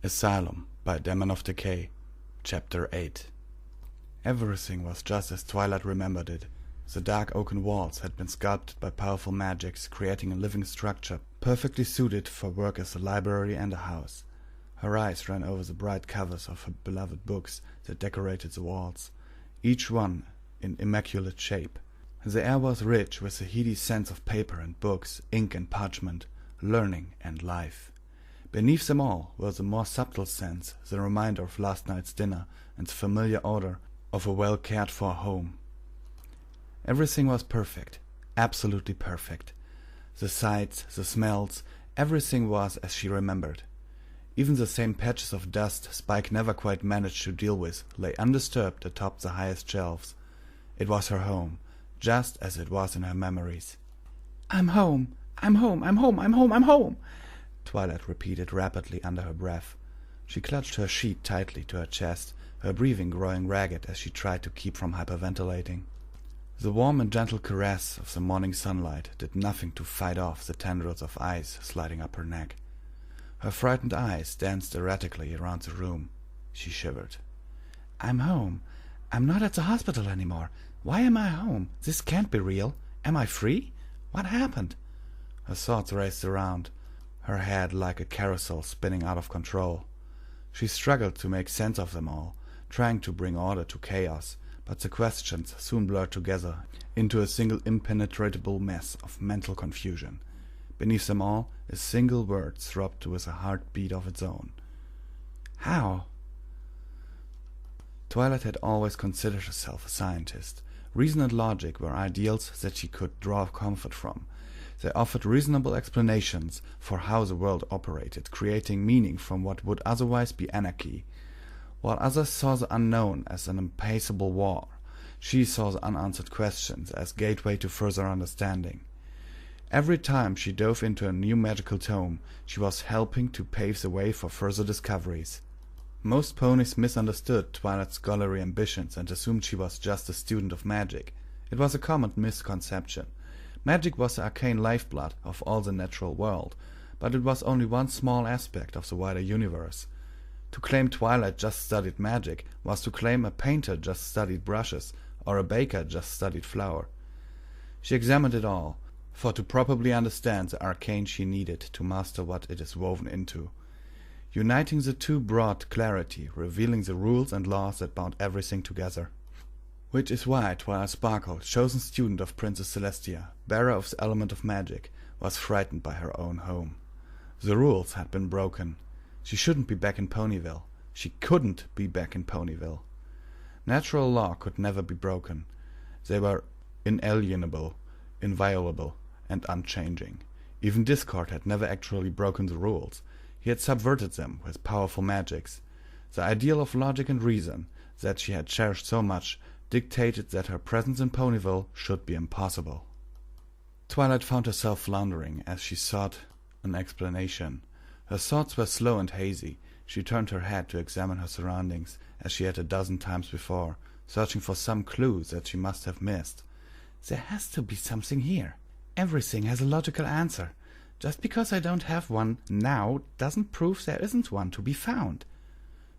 Asylum by Daemon of Decay, Chapter 8. Everything was just as Twilight remembered it. The dark oaken walls had been sculpted by powerful magics, creating a living structure perfectly suited for work as a library and a house. Her eyes ran over the bright covers of her beloved books that decorated the walls, each one in immaculate shape. The air was rich with the heady scents of paper and books, ink and parchment, learning and life. Beneath them all were the more subtle scents, the reminder of last night's dinner and the familiar odor of a well-cared-for home. Everything was perfect, absolutely perfect. The sights, the smells, everything was as she remembered. Even the same patches of dust Spike never quite managed to deal with lay undisturbed atop the highest shelves. It was her home, just as it was in her memories. "I'm home! I'm home! I'm home! I'm home! I'm home!" Twilight repeated rapidly under her breath. She clutched her sheet tightly to her chest, her breathing growing ragged as she tried to keep from hyperventilating. The warm and gentle caress of the morning sunlight did nothing to fight off the tendrils of ice sliding up her neck. Her frightened eyes danced erratically around the room. She shivered. "I'm home. I'm not at the hospital anymore. Why am I home? This can't be real. Am I free? What happened?" Her thoughts raced around, her head like a carousel spinning out of control. She struggled to make sense of them all, trying to bring order to chaos, but the questions soon blurred together into a single impenetrable mess of mental confusion. Beneath them all, a single word throbbed with a heartbeat of its own. How? Twilight had always considered herself a scientist. Reason and logic were ideals that she could draw comfort from. They offered reasonable explanations for how the world operated, creating meaning from what would otherwise be anarchy. While others saw the unknown as an impassable war, she saw the unanswered questions as gateway to further understanding. Every time she dove into a new magical tome, she was helping to pave the way for further discoveries. Most ponies misunderstood Twilight's scholarly ambitions and assumed she was just a student of magic. It was a common misconception. Magic was the arcane lifeblood of all the natural world, but it was only one small aspect of the wider universe. To claim Twilight just studied magic was to claim a painter just studied brushes, or a baker just studied flour. She examined it all, for to properly understand the arcane she needed to master what it is woven into. Uniting the two brought clarity, revealing the rules and laws that bound everything together. Which is why Twilight Sparkle, chosen student of Princess Celestia, bearer of the element of magic, was frightened by her own home. The rules had been broken. She shouldn't be back in Ponyville. She couldn't be back in Ponyville. Natural law could never be broken. They were inalienable, inviolable, and unchanging. Even Discord had never actually broken the rules. He had subverted them with powerful magics. The ideal of logic and reason, that she had cherished so much, dictated that her presence in Ponyville should be impossible. Twilight found herself floundering as she sought an explanation. Her thoughts were slow and hazy. She turned her head to examine her surroundings, as she had a dozen times before, searching for some clue that she must have missed. There has to be something here. Everything has a logical answer. Just because I don't have one now doesn't prove there isn't one to be found.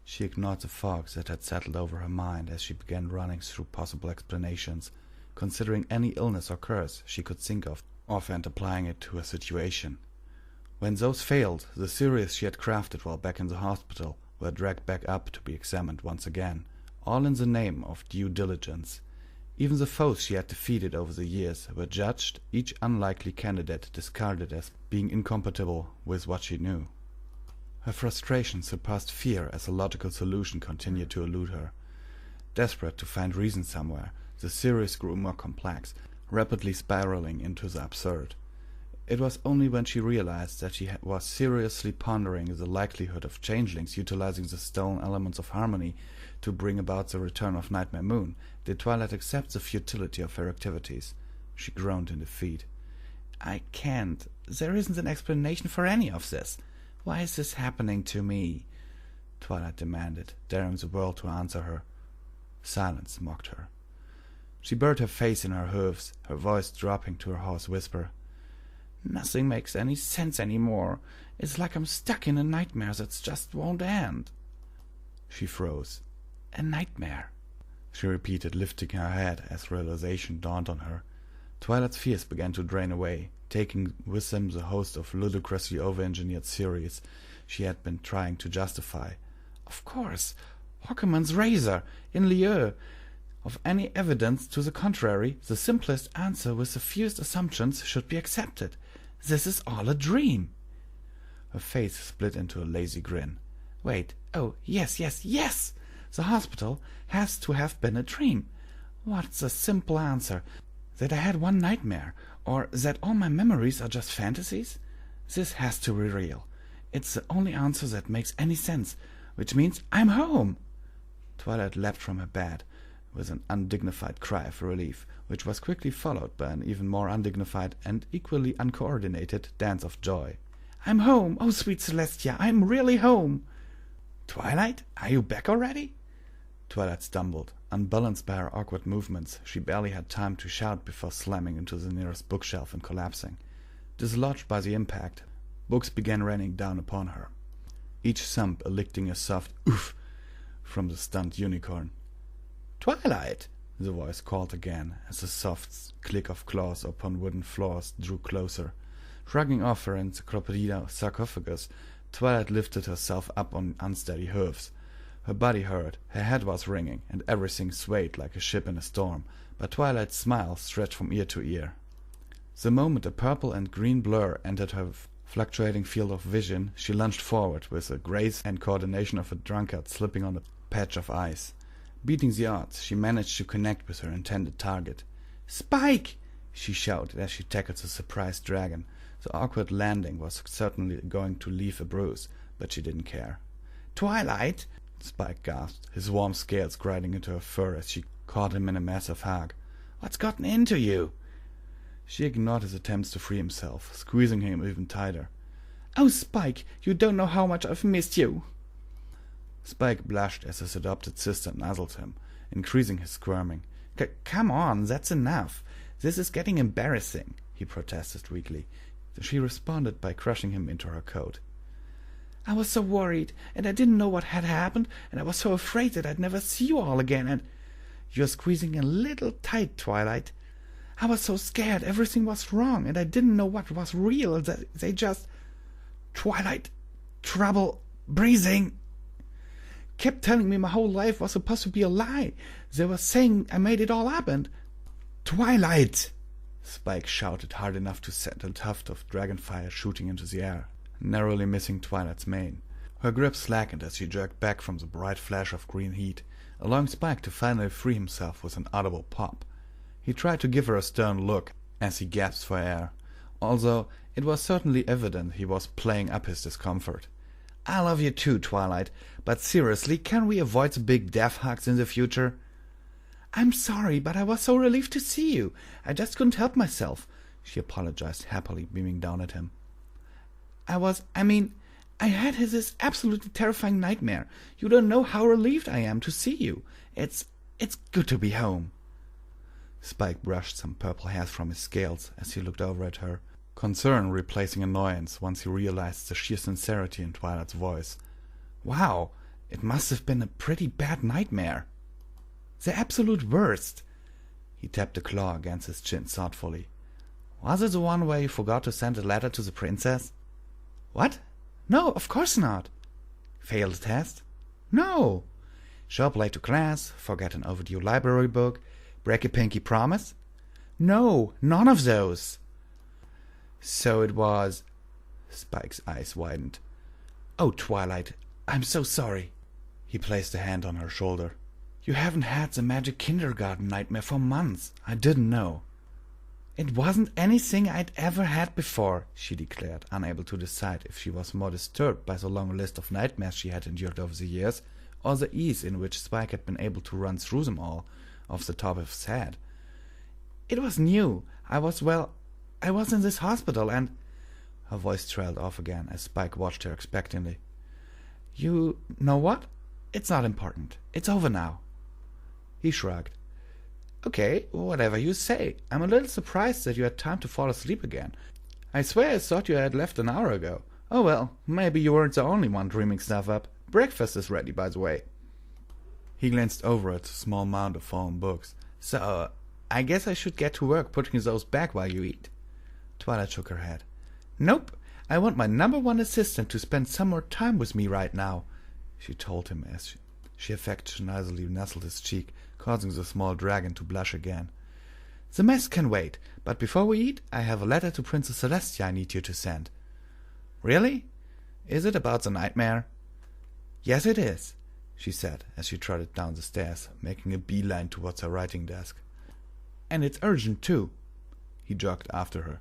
She ignored the fog that had settled over her mind as she began running through possible explanations, considering any illness or curse she could think of and applying it to a situation. When those failed, the theories she had crafted while back in the hospital were dragged back up to be examined once again, all in the name of due diligence. Even the foes she had defeated over the years were judged, each unlikely candidate discarded as being incompatible with what she knew. Her frustration surpassed fear as a logical solution continued to elude her. Desperate to find reason somewhere, the theories grew more complex, rapidly spiraling into the absurd. It was only when she realized that she was seriously pondering the likelihood of changelings utilizing the stolen elements of harmony to bring about the return of Nightmare Moon did Twilight accept the futility of her activities. She groaned in defeat. "I can't. There isn't an explanation for any of this. Why is this happening to me?" Twilight demanded, daring the world to answer her. Silence mocked her. She buried her face in her hooves, her voice dropping to a hoarse whisper. Nothing makes any sense anymore. It's like I'm stuck in a nightmare that just won't end." She froze. "A nightmare," she repeated, lifting her head as realization dawned on her. Twilight's fears began to drain away, taking with them the host of ludicrously over-engineered theories she had been trying to justify. Of course, Hockerman's razor, in lieu of any evidence to the contrary, the simplest answer with the fewest assumptions should be accepted. This is all a dream. Her face split into a lazy grin. Wait, oh, yes! The hospital has to have been a dream. What's the simple answer? That I had one nightmare, or that all my memories are just fantasies? This has to be real. It's the only answer that makes any sense, which means I'm home. Twilight leapt from her bed with an undignified cry of relief, which was quickly followed by an even more undignified and equally uncoordinated dance of joy. I'm home! Oh, sweet Celestia, I'm really home! Twilight, are you back already? Twilight stumbled. Unbalanced by her awkward movements, she barely had time to shout before slamming into the nearest bookshelf and collapsing. Dislodged by the impact, books began raining down upon her, each thump eliciting a soft oof from the stunned unicorn. Twilight! The voice called again, as the soft click of claws upon wooden floors drew closer. Shrugging off her encyclopedia sarcophagus, Twilight lifted herself up on unsteady hooves. Her body hurt, her head was ringing, and everything swayed like a ship in a storm, but Twilight's smile stretched from ear to ear. The moment a purple and green blur entered her fluctuating field of vision, she lunged forward with the grace and coordination of a drunkard slipping on a patch of ice. Beating the odds, she managed to connect with her intended target. "Spike!" she shouted as she tackled the surprised dragon. The awkward landing was certainly going to leave a bruise, but she didn't care. "Twilight!" Spike gasped, his warm scales grinding into her fur as she caught him in a massive hug. "What's gotten into you?" She ignored his attempts to free himself, squeezing him even tighter. "Oh, Spike, you don't know how much I've missed you." Spike blushed as his adopted sister nuzzled him, increasing his squirming. Come on, that's enough. This is getting embarrassing," he protested weakly. She responded by crushing him into her coat. "I was so worried, and I didn't know what had happened, and I was so afraid that I'd never see you all again, and—" "You're squeezing a little tight, Twilight." "I was so scared everything was wrong, and I didn't know what was real. They just—" "Twilight, trouble breathing." "Kept telling me my whole life was supposed to be a lie. They were saying I made it all up, and—" "Twilight!" Spike shouted hard enough to send a tuft of dragonfire shooting into the air, narrowly missing Twilight's mane. Her grip slackened as she jerked back from the bright flash of green heat, allowing Spike to finally free himself with an audible pop. He tried to give her a stern look as he gasped for air, although it was certainly evident he was playing up his discomfort. "I love you too, Twilight, but seriously, can we avoid the big death hugs in the future?" "I'm sorry, but I was so relieved to see you. I just couldn't help myself," she apologized happily, beaming down at him. I had this absolutely terrifying nightmare. You don't know how relieved I am to see you. It's good to be home." Spike brushed some purple hairs from his scales as he looked over at her, concern replacing annoyance once he realized the sheer sincerity in Twilight's voice. "Wow, it must have been a pretty bad nightmare." "The absolute worst." He tapped a claw against his chin thoughtfully. "Was it the one where you forgot to send a letter to the princess?" "What? No, of course not." "Fail the test?" "No." "Show up late to class, forget an overdue library book, break a pinky promise?" "No, none of those." "So it was—" Spike's eyes widened. "Oh, Twilight, I'm so sorry." He placed a hand on her shoulder. "You haven't had the magic kindergarten nightmare for months. I didn't know." "It wasn't anything I'd ever had before," she declared, unable to decide if she was more disturbed by the long list of nightmares she had endured over the years, or the ease in which Spike had been able to run through them all off the top of his head. "It was new. I was in this hospital, and—" Her voice trailed off again as Spike watched her expectantly. "You know what? It's not important. It's over now." He shrugged. "Okay, whatever you say. I'm a little surprised that you had time to fall asleep again. I swear I thought you had left an hour ago. Oh well, maybe you weren't the only one dreaming stuff up. Breakfast is ready, by the way. He glanced over at the small mound of fallen books. So, I guess I should get to work putting those back while you eat. Twilight shook her head. Nope, I want my #1 assistant to spend some more time with me right now, she told him as she affectionately nestled his cheek, causing the small dragon to blush again. The mess can wait, but before we eat, I have a letter to Princess Celestia I need you to send. Really? Is it about the nightmare? Yes, it is, she said as she trotted down the stairs, making a beeline towards her writing desk. And it's urgent, too. He jogged after her.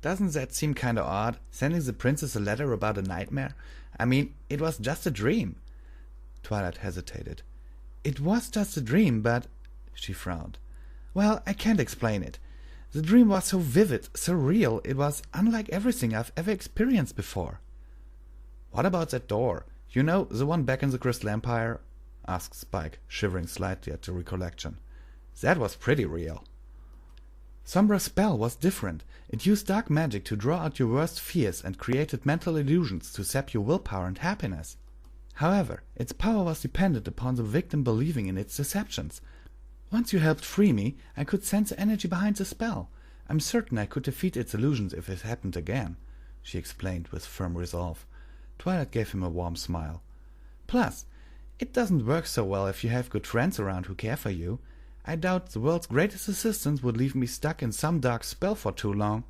Doesn't that seem kinda odd, sending the princess a letter about a nightmare? I mean, it was just a dream. Twilight hesitated. It was just a dream, but... She frowned. Well, I can't explain it. The dream was so vivid, so real, it was unlike everything I've ever experienced before. What about that door? You know, the one back in the Crystal Empire? Asked Spike, shivering slightly at the recollection. That was pretty real. Sombra's spell was different. It used dark magic to draw out your worst fears and created mental illusions to sap your willpower and happiness. However, its power was dependent upon the victim believing in its deceptions. Once you helped free me, I could sense the energy behind the spell. I'm certain I could defeat its illusions if it happened again, she explained with firm resolve. Twilight gave him a warm smile. Plus, it doesn't work so well if you have good friends around who care for you. I doubt the world's greatest assistant would leave me stuck in some dark spell for too long.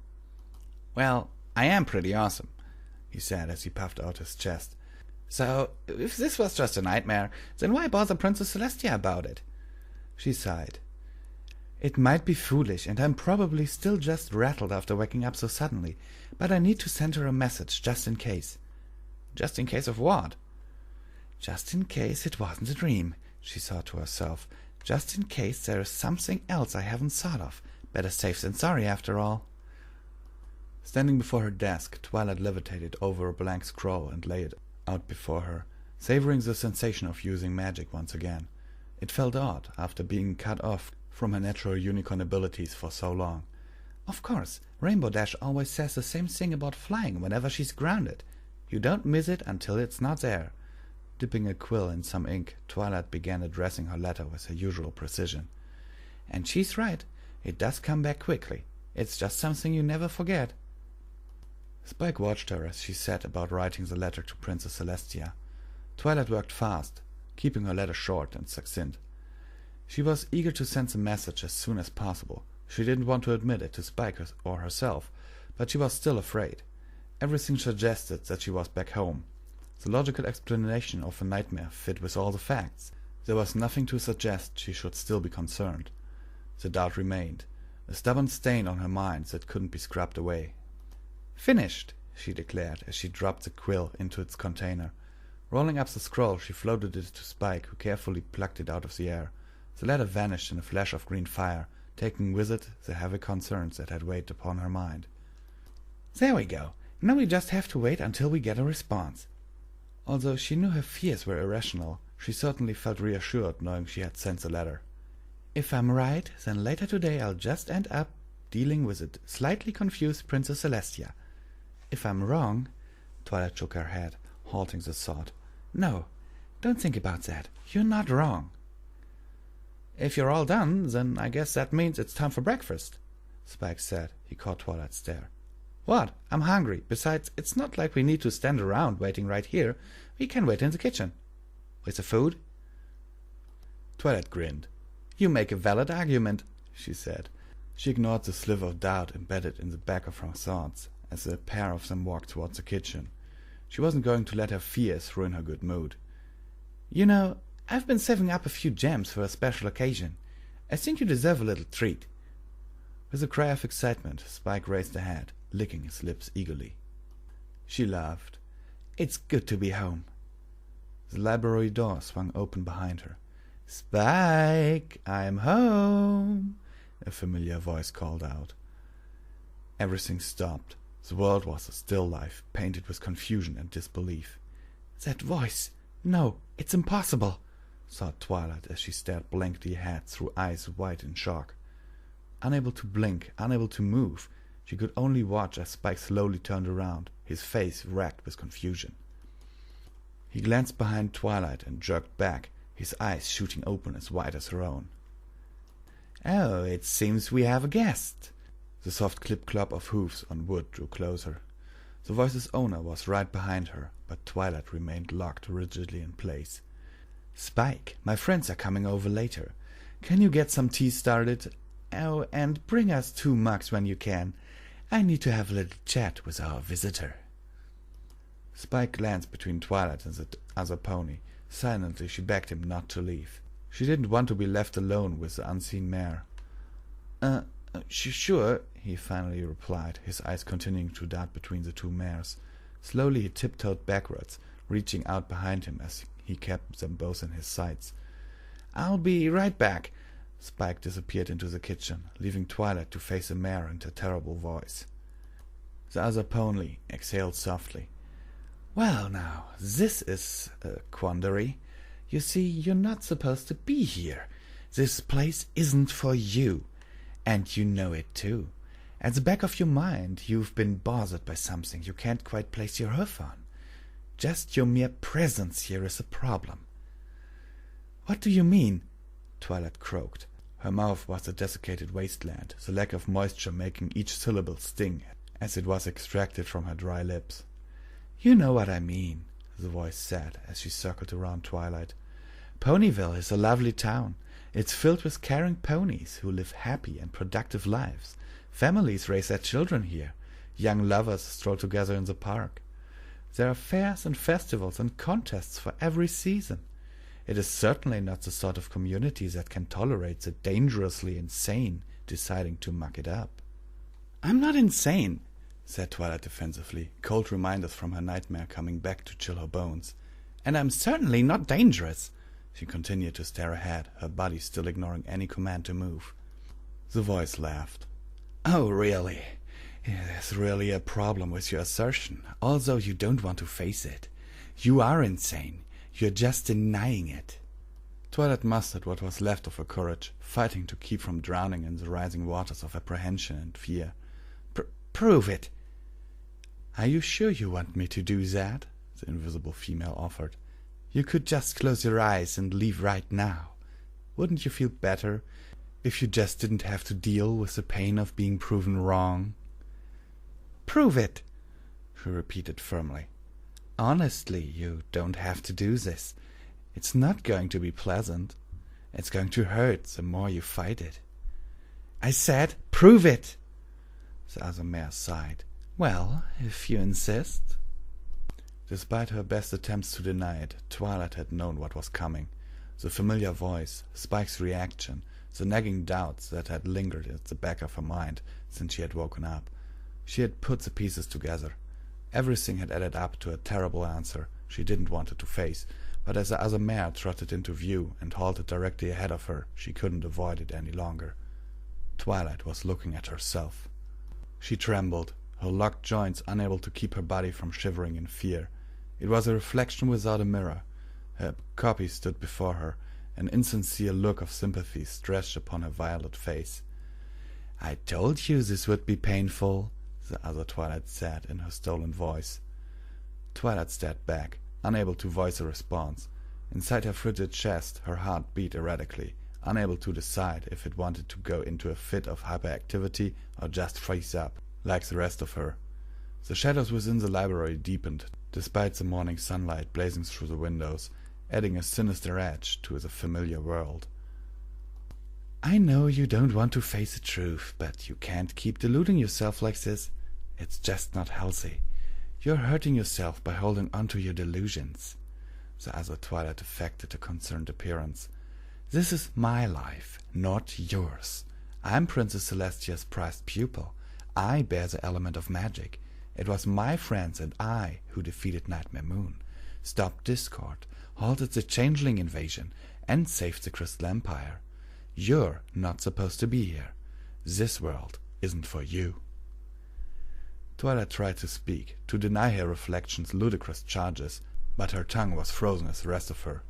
Well, I am pretty awesome, he said as he puffed out his chest. So, if this was just a nightmare, then why bother Princess Celestia about it? She sighed. It might be foolish, and I'm probably still just rattled after waking up so suddenly, but I need to send her a message, just in case. Just in case of what? Just in case it wasn't a dream, she thought to herself. Just in case there is something else I haven't thought of. Better safe than sorry, after all. Standing before her desk, Twilight levitated over a blank scroll and laid it out before her, savoring the sensation of using magic once again. It felt odd, after being cut off from her natural unicorn abilities for so long. Of course, Rainbow Dash always says the same thing about flying whenever she's grounded. You don't miss it until it's not there. Dipping a quill in some ink, Twilight began addressing her letter with her usual precision. And she's right. It does come back quickly. It's just something you never forget. Spike watched her as she set about writing the letter to Princess Celestia. Twilight worked fast, keeping her letter short and succinct. She was eager to send the message as soon as possible. She didn't want to admit it to Spike or herself, but she was still afraid. Everything suggested that she was back home. The logical explanation of a nightmare fit with all the facts. There was nothing to suggest she should still be concerned. The doubt remained, a stubborn stain on her mind that couldn't be scrubbed away. Finished, she declared as she dropped the quill into its container. Rolling up the scroll, she floated it to Spike, who carefully plucked it out of the air. The letter vanished in a flash of green fire, taking with it the heavy concerns that had weighed upon her mind. There we go. Now we just have to wait until we get a response. Although she knew her fears were irrational, she certainly felt reassured knowing she had sent the letter. If I'm right, then later today I'll just end up dealing with a slightly confused Princess Celestia. If I'm wrong... Twilight shook her head, halting the thought. No, don't think about that. You're not wrong. If you're all done, then I guess that means it's time for breakfast, Spike said. He caught Twilight's stare. What? I'm hungry. Besides, it's not like we need to stand around waiting right here. We can wait in the kitchen. With the food? Twilight grinned. You make a valid argument, she said. She ignored the sliver of doubt embedded in the back of her thoughts as the pair of them walked towards the kitchen. She wasn't going to let her fears ruin her good mood. You know, I've been saving up a few gems for a special occasion. I think you deserve a little treat. With a cry of excitement, Spike raised her head, licking his lips eagerly. She laughed. It's good to be home. The library door swung open behind her. Spike, I'm home, a familiar voice called out. Everything stopped. The world was a still life, painted with confusion and disbelief. That voice! No, it's impossible, thought Twilight as she stared blankly ahead through eyes wide in shock. Unable to blink, unable to move, She could only watch as Spike slowly turned around, his face racked with confusion. He glanced behind Twilight and jerked back, his eyes shooting open as wide as her own. "Oh, it seems we have a guest." The soft clip-clop of hooves on wood drew closer. The voice's owner was right behind her, but Twilight remained locked rigidly in place. "Spike, my friends are coming over later. Can you get some tea started? Oh, and bring us 2 mugs when you can. I need to have a little chat with our visitor." Spike glanced between Twilight and the other pony. Silently she begged him not to leave. She didn't want to be left alone with the unseen mare. Sure, he finally replied, his eyes continuing to dart between the 2 mares. Slowly he tiptoed backwards, reaching out behind him as he kept them both in his sights. "I'll be right back." Spike disappeared into the kitchen, leaving Twilight to face the mare and her terrible voice. The other pony exhaled softly. "Well now, this is a quandary. You see, you're not supposed to be here. This place isn't for you. And you know it too. At the back of your mind, you've been bothered by something you can't quite place your hoof on. Just your mere presence here is a problem." "What do you mean?" Twilight croaked. Her mouth was a desiccated wasteland, the lack of moisture making each syllable sting as it was extracted from her dry lips. "You know what I mean," the voice said as she circled around Twilight. "Ponyville is a lovely town. It's filled with caring ponies who live happy and productive lives. Families raise their children here. Young lovers stroll together in the park. There are fairs and festivals and contests for every season. It is certainly not the sort of community that can tolerate the dangerously insane deciding to muck it up." "I'm not insane," said Twilight defensively, cold reminders from her nightmare coming back to chill her bones. "And I'm certainly not dangerous." She continued to stare ahead, her body still ignoring any command to move. The voice laughed. "Oh, really? There's really a problem with your assertion, although you don't want to face it. You are insane. You're just denying it." Twilight mustered what was left of her courage, fighting to keep from drowning in the rising waters of apprehension and fear. Prove it." "Are you sure you want me to do that?" the invisible female offered. "You could just close your eyes and leave right now. Wouldn't you feel better if you just didn't have to deal with the pain of being proven wrong?" "Prove it," she repeated firmly. "Honestly, you don't have to do this. It's not going to be pleasant. It's going to hurt the more you fight it." "I said, prove it!" The other mare sighed. "Well, if you insist." Despite her best attempts to deny it, Twilight had known what was coming. The familiar voice, Spike's reaction, the nagging doubts that had lingered at the back of her mind since she had woken up. She had put the pieces together. Everything had added up to a terrible answer she didn't want to face, but as the other mare trotted into view and halted directly ahead of her, she couldn't avoid it any longer. Twilight was looking at herself. She trembled, her locked joints unable to keep her body from shivering in fear. It was a reflection without a mirror. Her copy stood before her, an insincere look of sympathy stretched upon her violet face. "I told you this would be painful," the other Twilight said in her stolen voice. Twilight stared back, unable to voice a response. Inside her frigid chest, her heart beat erratically, unable to decide if it wanted to go into a fit of hyperactivity or just freeze up, like the rest of her. The shadows within the library deepened, despite the morning sunlight blazing through the windows, adding a sinister edge to the familiar world. "I know you don't want to face the truth, but you can't keep deluding yourself like this. It's just not healthy. You're hurting yourself by holding on to your delusions." The other Twilight affected a concerned appearance. "This is my life, not yours. I'm Princess Celestia's prized pupil. I bear the element of magic. It was my friends and I who defeated Nightmare Moon, stopped discord, halted the Changeling invasion, and saved the Crystal Empire. You're not supposed to be here. This world isn't for you." Twilight tried to speak, to deny her reflection's ludicrous charges, but her tongue was frozen as the rest of her.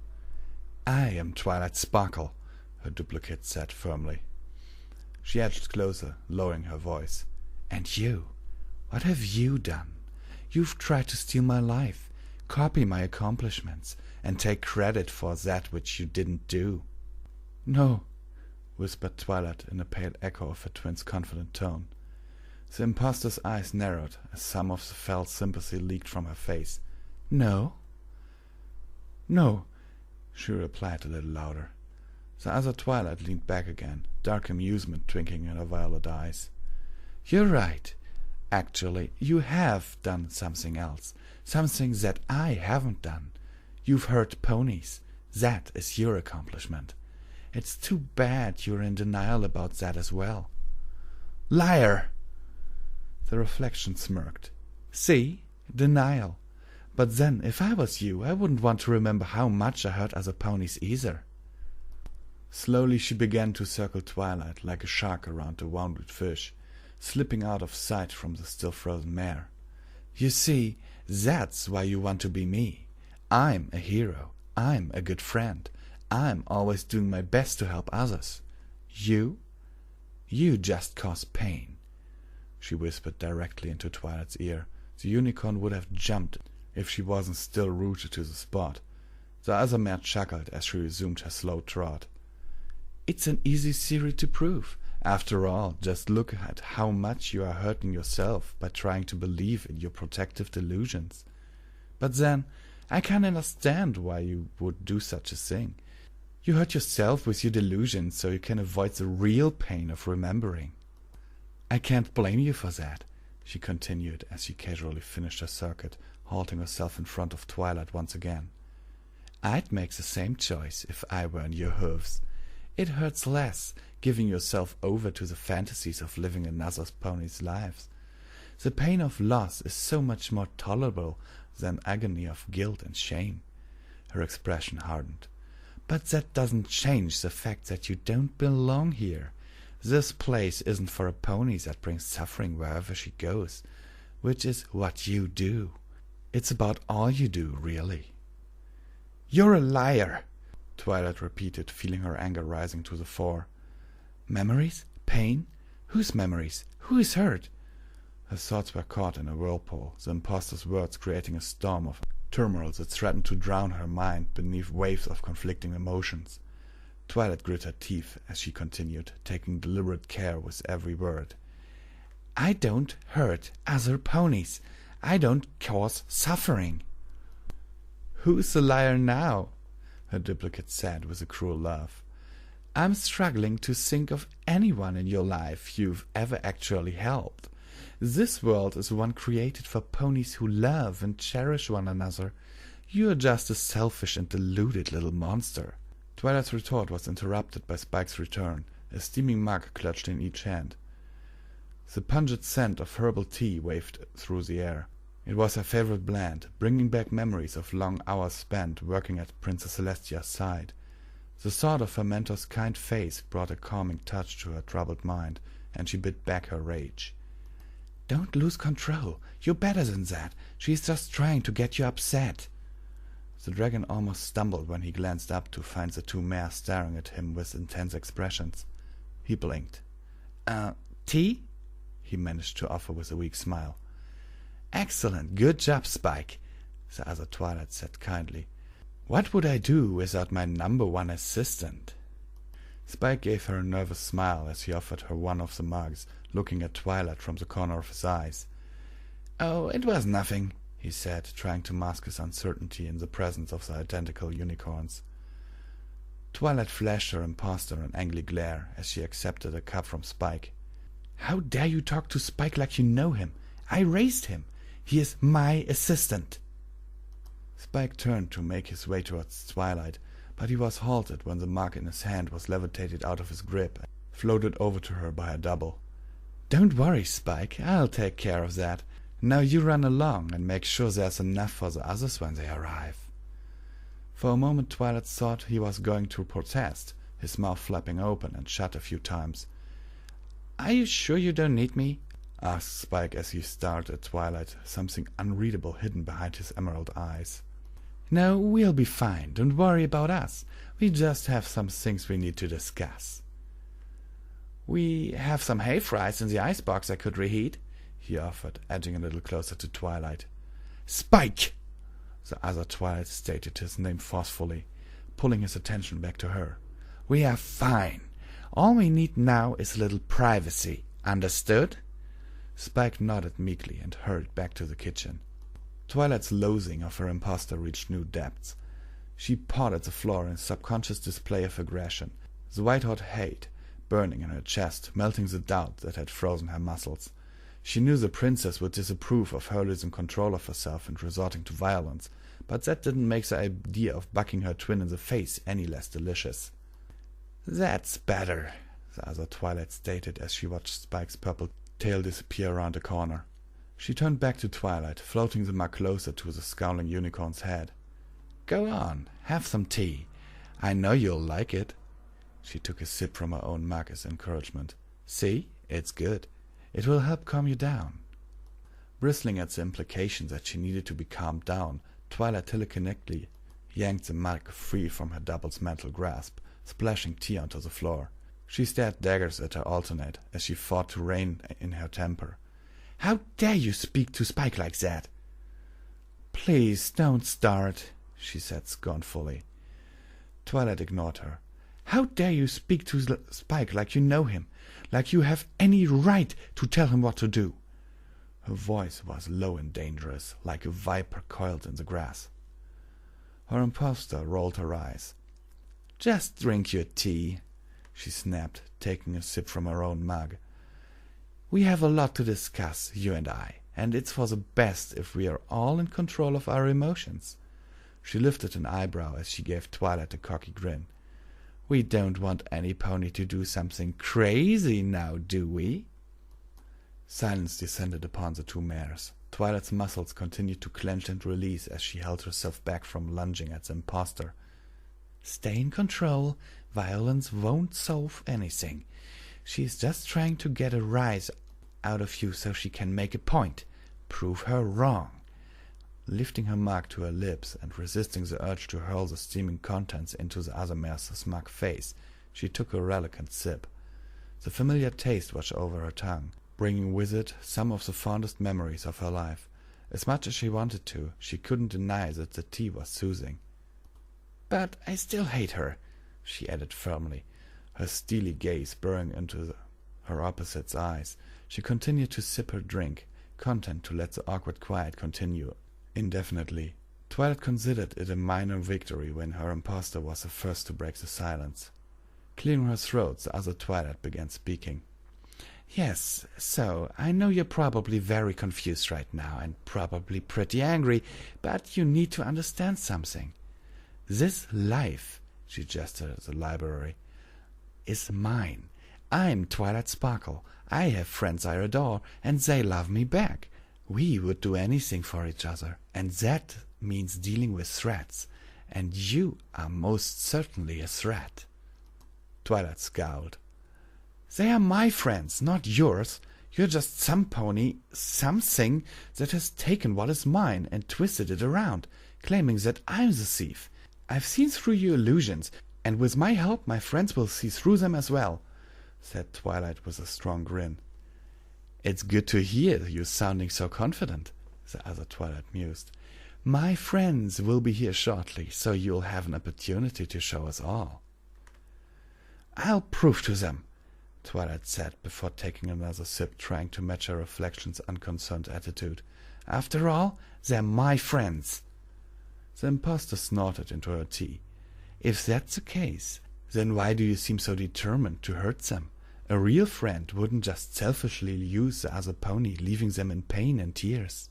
"I am Twilight Sparkle," her duplicate said firmly. She edged closer, lowering her voice. And you, what have you done? You've tried to steal my life, copy my accomplishments, and take credit for that which you didn't do. No, whispered Twilight in a pale echo of her twin's confident tone. The impostor's eyes narrowed as some of the felt sympathy leaked from her face. No? No, she replied a little louder. The other Twilight leaned back again, dark amusement twinkling in her violet eyes. You're right. Actually, you have done something else, something that I haven't done. You've hurt ponies. That is your accomplishment. It's too bad you're in denial about that as well. Liar! The reflection smirked. See? Denial. But then, if I was you, I wouldn't want to remember how much I hurt other ponies either. Slowly she began to circle Twilight like a shark around a wounded fish, slipping out of sight from the still frozen mare. You see, that's why you want to be me. I'm a hero. I'm a good friend. I'm always doing my best to help others. You just cause pain. She whispered directly into Twilight's ear. The unicorn would have jumped if she wasn't still rooted to the spot. The other mare chuckled as she resumed her slow trot. It's an easy theory to prove. After all, just look at how much you are hurting yourself by trying to believe in your protective delusions. But then, I can understand why you would do such a thing. You hurt yourself with your delusions so you can avoid the real pain of remembering. I can't blame you for that, she continued as she casually finished her circuit, halting herself in front of Twilight once again. I'd make the same choice if I were in your hooves. It hurts less, giving yourself over to the fantasies of living another pony's lives. The pain of loss is so much more tolerable than agony of guilt and shame. Her expression hardened. But that doesn't change the fact that you don't belong here. This place isn't for a pony that brings suffering wherever she goes, which is what you do. It's about all you do, really. You're a liar, Twilight repeated, feeling her anger rising to the fore. Memories? Pain? Whose memories? Who is hurt? Her thoughts were caught in a whirlpool, the impostor's words creating a storm of turmoil that threatened to drown her mind beneath waves of conflicting emotions. Twilight grit her teeth as she continued, taking deliberate care with every word. I don't hurt other ponies. I don't cause suffering. Who's the liar now? Her duplicate said with a cruel laugh. I'm struggling to think of anyone in your life you've ever actually helped. This world is one created for ponies who love and cherish one another. You're just a selfish and deluded little monster. Twilight's retort was interrupted by Spike's return, a steaming mug clutched in each hand. The pungent scent of herbal tea wafted through the air. It was her favorite blend, bringing back memories of long hours spent working at Princess Celestia's side. The thought of her mentor's kind face brought a calming touch to her troubled mind, and she bit back her rage. Don't lose control. You're better than that. She's just trying to get you upset. The dragon almost stumbled when he glanced up to find the two mares staring at him with intense expressions. He blinked. Tea? He managed to offer with a weak smile. Excellent. Good job, Spike, the other Twilight said kindly. What would I do without my #1 assistant? Spike gave her a nervous smile as he offered her one of the mugs, looking at Twilight from the corner of his eyes. Oh, it was nothing, he said, trying to mask his uncertainty in the presence of the identical unicorns. Twilight flashed her impostor an angry glare as she accepted a cup from Spike. How dare you talk to Spike like you know him? I raised him. He is my assistant. Spike turned to make his way towards Twilight, but he was halted when the mug in his hand was levitated out of his grip and floated over to her by a double. Don't worry, Spike. I'll take care of that. Now you run along and make sure there's enough for the others when they arrive. For a moment Twilight thought he was going to protest, his mouth flapping open and shut a few times. Are you sure you don't need me? Asked Spike as he stared at Twilight, something unreadable hidden behind his emerald eyes. No, we'll be fine. Don't worry about us. We just have some things we need to discuss. "We have some hay fries in the icebox I could reheat," he offered, edging a little closer to Twilight. "Spike!" The other Twilight stated his name forcefully, pulling his attention back to her. "We are fine. All we need now is a little privacy. Understood?" Spike nodded meekly and hurried back to the kitchen. Twilight's loathing of her impostor reached new depths. She pawed at the floor in a subconscious display of aggression, the white-hot hate burning in her chest, melting the doubt that had frozen her muscles. She knew the princess would disapprove of her losing control of herself and resorting to violence, but that didn't make the idea of bucking her twin in the face any less delicious. "That's better," the other Twilight stated as she watched Spike's purple tail disappear around a corner. She turned back to Twilight, floating the mug closer to the scowling unicorn's head. "Go on, have some tea. I know you'll like it." She took a sip from her own mug as encouragement. "See, it's good. It will help calm you down." Bristling at the implication that she needed to be calmed down, Twilight telekinetically yanked the mug free from her double's mental grasp, splashing tea onto the floor. She stared daggers at her alternate as she fought to rein in her temper. "How dare you speak to Spike like that?" "Please don't start," she said scornfully. Twilight ignored her. "How dare you speak to Spike like you know him, like you have any right to tell him what to do?" Her voice was low and dangerous, like a viper coiled in the grass. Her impostor rolled her eyes. "Just drink your tea," she snapped, taking a sip from her own mug. "We have a lot to discuss, you and I, and it's for the best if we are all in control of our emotions." She lifted an eyebrow as she gave Twilight a cocky grin. "We don't want any pony to do something crazy now, do we?" Silence descended upon the two mares. Twilight's muscles continued to clench and release as she held herself back from lunging at the impostor. "Stay in control. Violence won't solve anything. She's just trying to get a rise out of you so she can make a point. Prove her wrong." Lifting her mug to her lips and resisting the urge to hurl the steaming contents into the other mare's smug face, she took a reluctant sip. The familiar taste washed over her tongue, bringing with it some of the fondest memories of her life. As much as she wanted to, she couldn't deny that the tea was soothing. "But I still hate her," she added firmly, her steely gaze burrowing into her opposite's eyes. She continued to sip her drink, content to let the awkward quiet continue indefinitely. Twilight considered it a minor victory when her impostor was the first to break the silence. Clearing her throat, the other Twilight began speaking. "Yes, so I know you're probably very confused right now and probably pretty angry, but you need to understand something. This life," she gestured at the library, "is mine. I'm Twilight Sparkle. I have friends I adore, and they love me back. We would do anything for each other, and that means dealing with threats, and you are most certainly a threat." Twilight scowled. "They are my friends, not yours. You're just some pony, something that has taken what is mine and twisted it around, claiming that I'm the thief. I've seen through your illusions, and with my help my friends will see through them as well," said Twilight with a strong grin. "It's good to hear you sounding so confident," the other Twilight mused. "My friends will be here shortly, so you'll have an opportunity to show us all." "I'll prove to them," Twilight said before taking another sip, trying to match her reflection's unconcerned attitude. "After all, they're my friends." The impostor snorted into her tea. "If that's the case, then why do you seem so determined to hurt them? A real friend wouldn't just selfishly use the other pony, leaving them in pain and tears."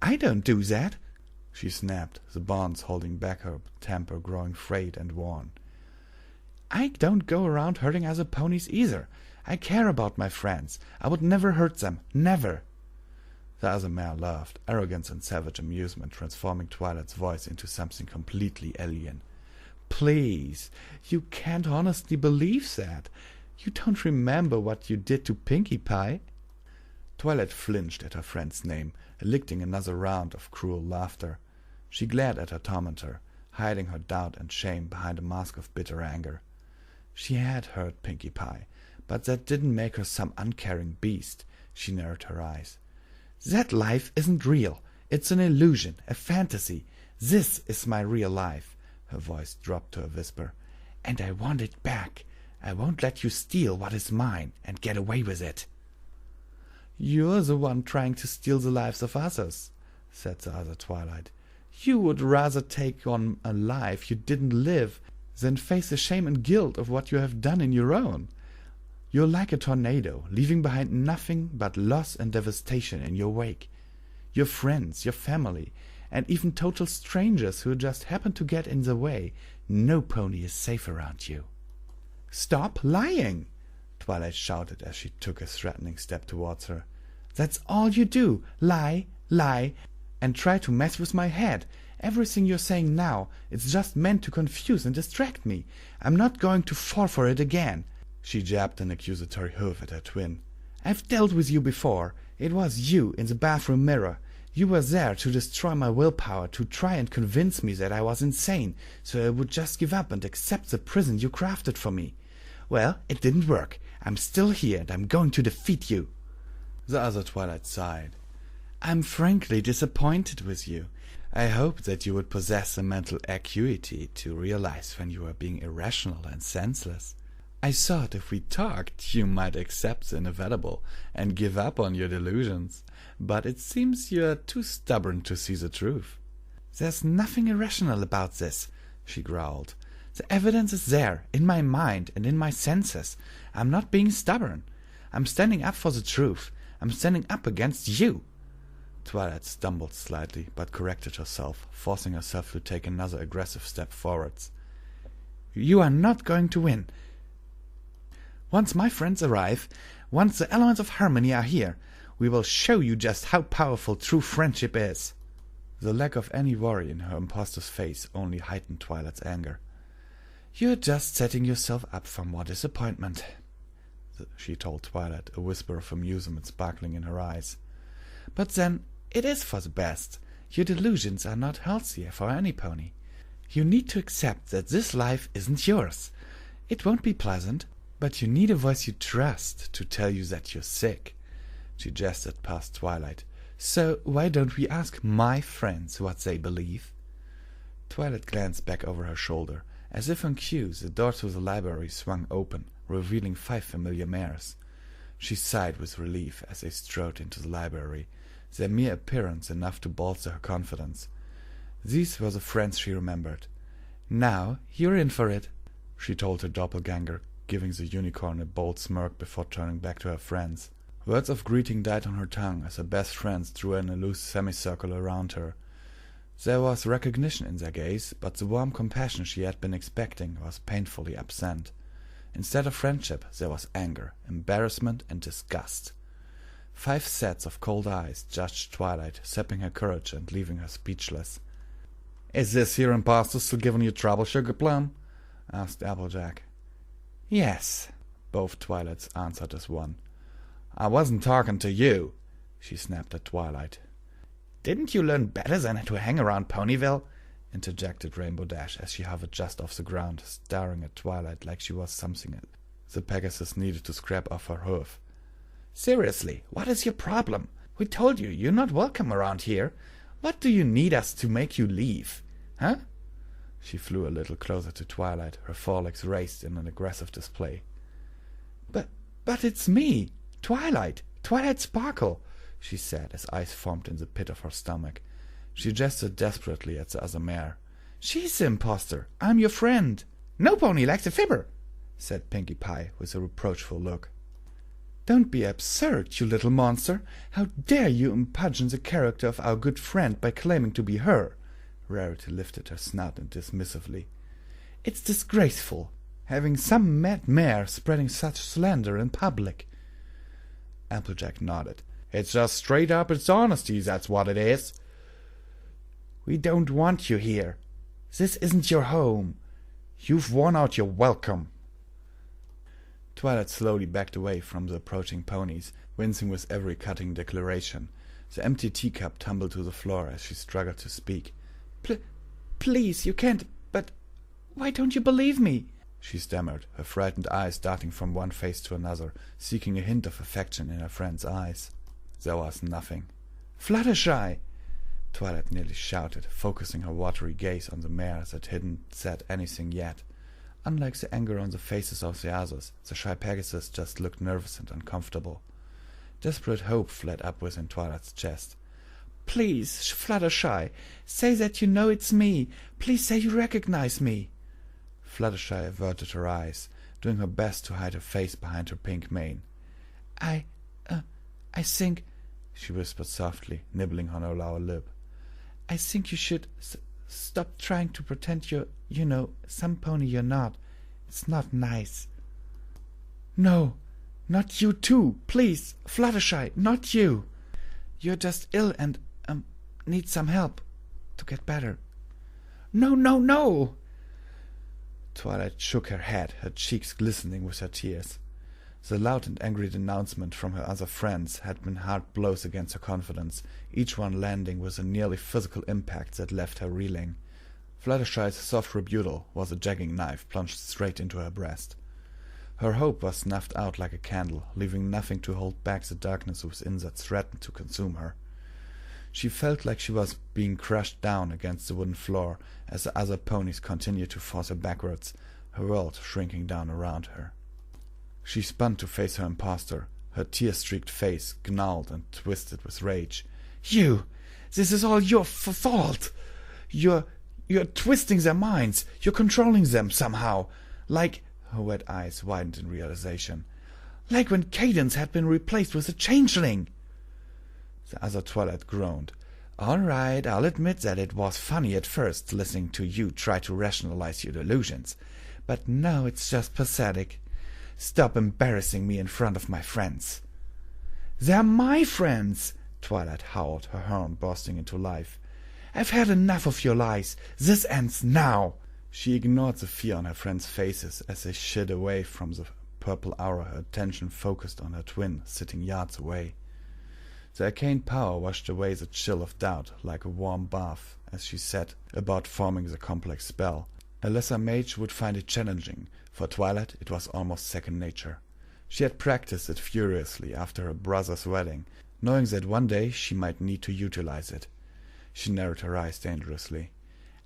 "I don't do that," she snapped, the bonds holding back her temper growing frayed and worn. "I don't go around hurting other ponies either. I care about my friends. I would never hurt them. Never." The other mare laughed, arrogance and savage amusement transforming Twilight's voice into something completely alien. "Please, you can't honestly believe that. You don't remember what you did to Pinkie Pie?" Twilight flinched at her friend's name, eliciting another round of cruel laughter. She glared at her tormentor, hiding her doubt and shame behind a mask of bitter anger. She had hurt Pinkie Pie, but that didn't make her some uncaring beast. She narrowed her eyes. That life isn't real. It's an illusion, a fantasy. This is my real life. Her voice dropped to a whisper. And I want it back. I won't let you steal what is mine and get away with it. You're the one trying to steal the lives of others, said the other Twilight. You would rather take on a life you didn't live than face the shame and guilt of what you have done in your own. You're like a tornado, leaving behind nothing but loss and devastation in your wake. Your friends, your family, and even total strangers who just happen to get in the way. No pony is safe around you. Stop lying, Twilight shouted as she took a threatening step towards her. That's all you do, lie, and try to mess with my head. Everything you're saying now, it's just meant to confuse and distract me. I'm not going to fall for it again. She jabbed an accusatory hoof at her twin. I've dealt with you before. It was you in the bathroom mirror. You were there to destroy my willpower, to try and convince me that I was insane, so I would just give up and accept the prison you crafted for me. Well, it didn't work. I'm still here, and I'm going to defeat you. The other Twilight sighed. I'm frankly disappointed with you. I hoped that you would possess the mental acuity to realize when you were being irrational and senseless. I thought if we talked, you might accept the inevitable and give up on your delusions. But it seems you're too stubborn to see the truth. There's nothing irrational about this, she growled. The evidence is there, in my mind and in my senses. I'm not being stubborn. I'm standing up for the truth. I'm standing up against you. Twilight stumbled slightly, but corrected herself, forcing herself to take another aggressive step forwards. You are not going to win. Once my friends arrive, once the elements of harmony are here, we will show you just how powerful true friendship is. The lack of any worry in her impostor's face only heightened Twilight's anger. You're just setting yourself up for more disappointment, she told Twilight, a whisper of amusement sparkling in her eyes. But then, it is for the best. Your delusions are not healthy for any pony. You need to accept that this life isn't yours. It won't be pleasant, but you need a voice you trust to tell you that you're sick. She gestured past Twilight. So why don't we ask my friends what they believe? Twilight glanced back over her shoulder. As if on cue, the door to the library swung open, revealing 5 familiar mares. She sighed with relief as they strode into the library, their mere appearance enough to bolster her confidence. These were the friends she remembered. Now, you're in for it, she told her doppelganger, giving the unicorn a bold smirk before turning back to her friends. Words of greeting died on her tongue as her best friends drew in a loose semicircle around her. There was recognition in their gaze, but the warm compassion she had been expecting was painfully absent. Instead of friendship, there was anger, embarrassment, and disgust. 5 sets of cold eyes judged Twilight, sapping her courage and leaving her speechless. "Is this here impostor still giving you trouble, Sugar Plum?" asked Applejack. "Yes," both Twilights answered as one. "I wasn't talking to you," she snapped at Twilight. "Didn't you learn better than to hang around Ponyville?" interjected Rainbow Dash as she hovered just off the ground, staring at Twilight like she was something the Pegasus needed to scrap off her hoof. "Seriously, what is your problem? We told you you're not welcome around here. What do you need us to make you leave? Huh?" She flew a little closer to Twilight, her forelegs raised in an aggressive display. But it's me, Twilight Sparkle," she said as ice formed in the pit of her stomach. She gestured desperately at the other mare. "She's the imposter. I'm your friend." "No pony likes a fibber," said Pinkie Pie with a reproachful look. "Don't be absurd, you little monster. How dare you impugn the character of our good friend by claiming to be her?" Rarity lifted her snout dismissively. "It's disgraceful, having some mad mare spreading such slander in public." Applejack nodded. "It's just straight up dishonesty, that's what it is." "We don't want you here. This isn't your home. You've worn out your welcome." Twilight slowly backed away from the approaching ponies, wincing with every cutting declaration. The empty teacup tumbled to the floor as she struggled to speak. Please, you can't, but why don't you believe me?" she stammered, her frightened eyes darting from one face to another, seeking a hint of affection in her friend's eyes. There was nothing. "Fluttershy!" Twilight nearly shouted, focusing her watery gaze on the mare that hadn't said anything yet. Unlike the anger on the faces of the others, the shy Pegasus just looked nervous and uncomfortable. Desperate hope fled up within Twilight's chest. "Please, Fluttershy, say that you know it's me. Please say you recognize me." Fluttershy averted her eyes, doing her best to hide her face behind her pink mane. I think," she whispered softly, nibbling on her lower lip. "I think you should stop trying to pretend you're, some pony you're not. It's not nice." "No, not you too. Please, Fluttershy, not you. You're just ill and, need some help to get better." "No, no, no!" Twilight shook her head, her cheeks glistening with her tears. The loud and angry denouncement from her other friends had been hard blows against her confidence, each one landing with a nearly physical impact that left her reeling. Fluttershy's soft rebuttal was a jagging knife plunged straight into her breast. Her hope was snuffed out like a candle, leaving nothing to hold back the darkness within that threatened to consume her. She felt like she was being crushed down against the wooden floor as the other ponies continued to force her backwards, her world shrinking down around her. She spun to face her impostor, her tear-streaked face gnarled and twisted with rage. "You! This is all your fault! You're twisting their minds. You're controlling them somehow. Like," her wet eyes widened in realization, "like when Cadence had been replaced with a changeling." The other Twilight groaned. "All right, I'll admit that it was funny at first, listening to you try to rationalize your delusions. But now it's just pathetic. Stop embarrassing me in front of my friends." "They're my friends!" Twilight howled, her horn bursting into life. "I've had enough of your lies. This ends now!" She ignored the fear on her friends' faces as they shied away from the purple aura, her attention focused on her twin, sitting yards away. The arcane power washed away the chill of doubt like a warm bath as she set about forming the complex spell. A lesser mage would find it challenging. For Twilight it was almost second nature. She had practiced it furiously after her brother's wedding, knowing that one day she might need to utilize it. She narrowed her eyes dangerously.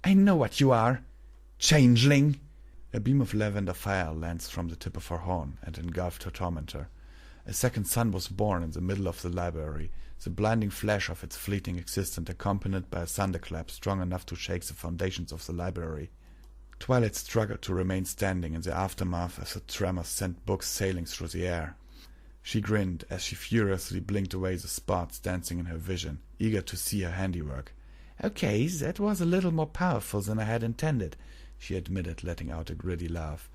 "I know what you are! Changeling!" A beam of lavender fire lanced from the tip of her horn and engulfed her tormentor. A second sun was born in the middle of the library, the blinding flash of its fleeting existence accompanied by a thunderclap strong enough to shake the foundations of the library. Twilight struggled to remain standing in the aftermath as the tremors sent books sailing through the air. She grinned as she furiously blinked away the spots dancing in her vision, eager to see her handiwork. "Okay, that was a little more powerful than I had intended," she admitted, letting out a gritty laugh.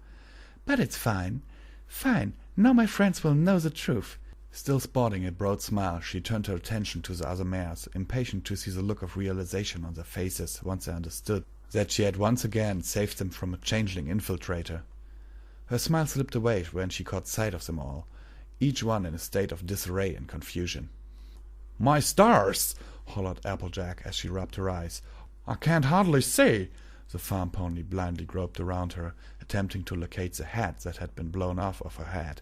"But it's fine. Fine. Now my friends will know the truth." Still sporting a broad smile, she turned her attention to the other mares, impatient to see the look of realization on their faces once they understood that she had once again saved them from a changeling infiltrator. Her smile slipped away when she caught sight of them all, each one in a state of disarray and confusion. "My stars!" hollered Applejack as she rubbed her eyes. "I can't hardly see." The farm pony blindly groped around her, attempting to locate the hat that had been blown off of her head.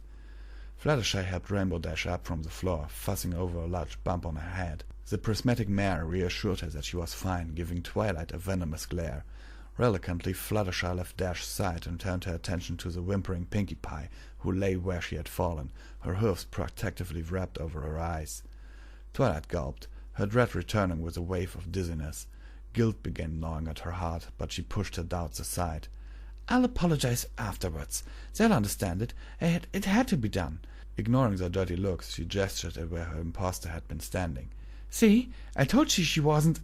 Fluttershy helped Rainbow dash up from the floor, fussing over a large bump on her head. The prismatic mare reassured her that she was fine, giving Twilight a venomous glare. Reluctantly, Fluttershy left Dash's side and turned her attention to the whimpering Pinkie Pie, who lay where she had fallen, her hoofs protectively wrapped over her eyes. Twilight gulped, her dread returning with a wave of dizziness. Guilt began gnawing at her heart, but she pushed her doubts aside. "I'll apologize afterwards. They'll understand it. It had to be done." Ignoring their dirty looks, she gestured at where her impostor had been standing. "See? I told you she wasn't—"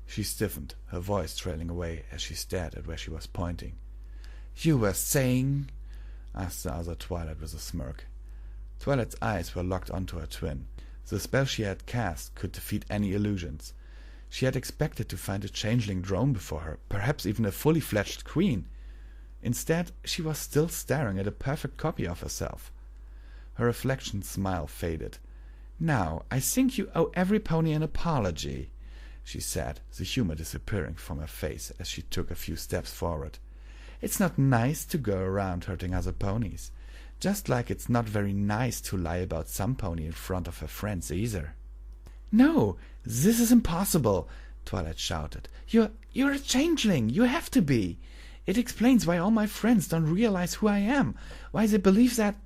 She stiffened, her voice trailing away as she stared at where she was pointing. "You were saying?" asked the other Twilight with a smirk. Twilight's eyes were locked onto her twin. The spell she had cast could defeat any illusions. She had expected to find a changeling drone before her, perhaps even a fully fledged queen. Instead, she was still staring at a perfect copy of herself. Her reflection's smile faded. "Now, I think you owe every pony an apology," she said, the humor disappearing from her face as she took a few steps forward. It's not nice to go around hurting other ponies. Just like it's not very nice to lie about some pony in front of her friends either." "No, this is impossible," Twilight shouted. You're a changeling. You have to be. It explains why all my friends don't realize who I am, why they believe that—"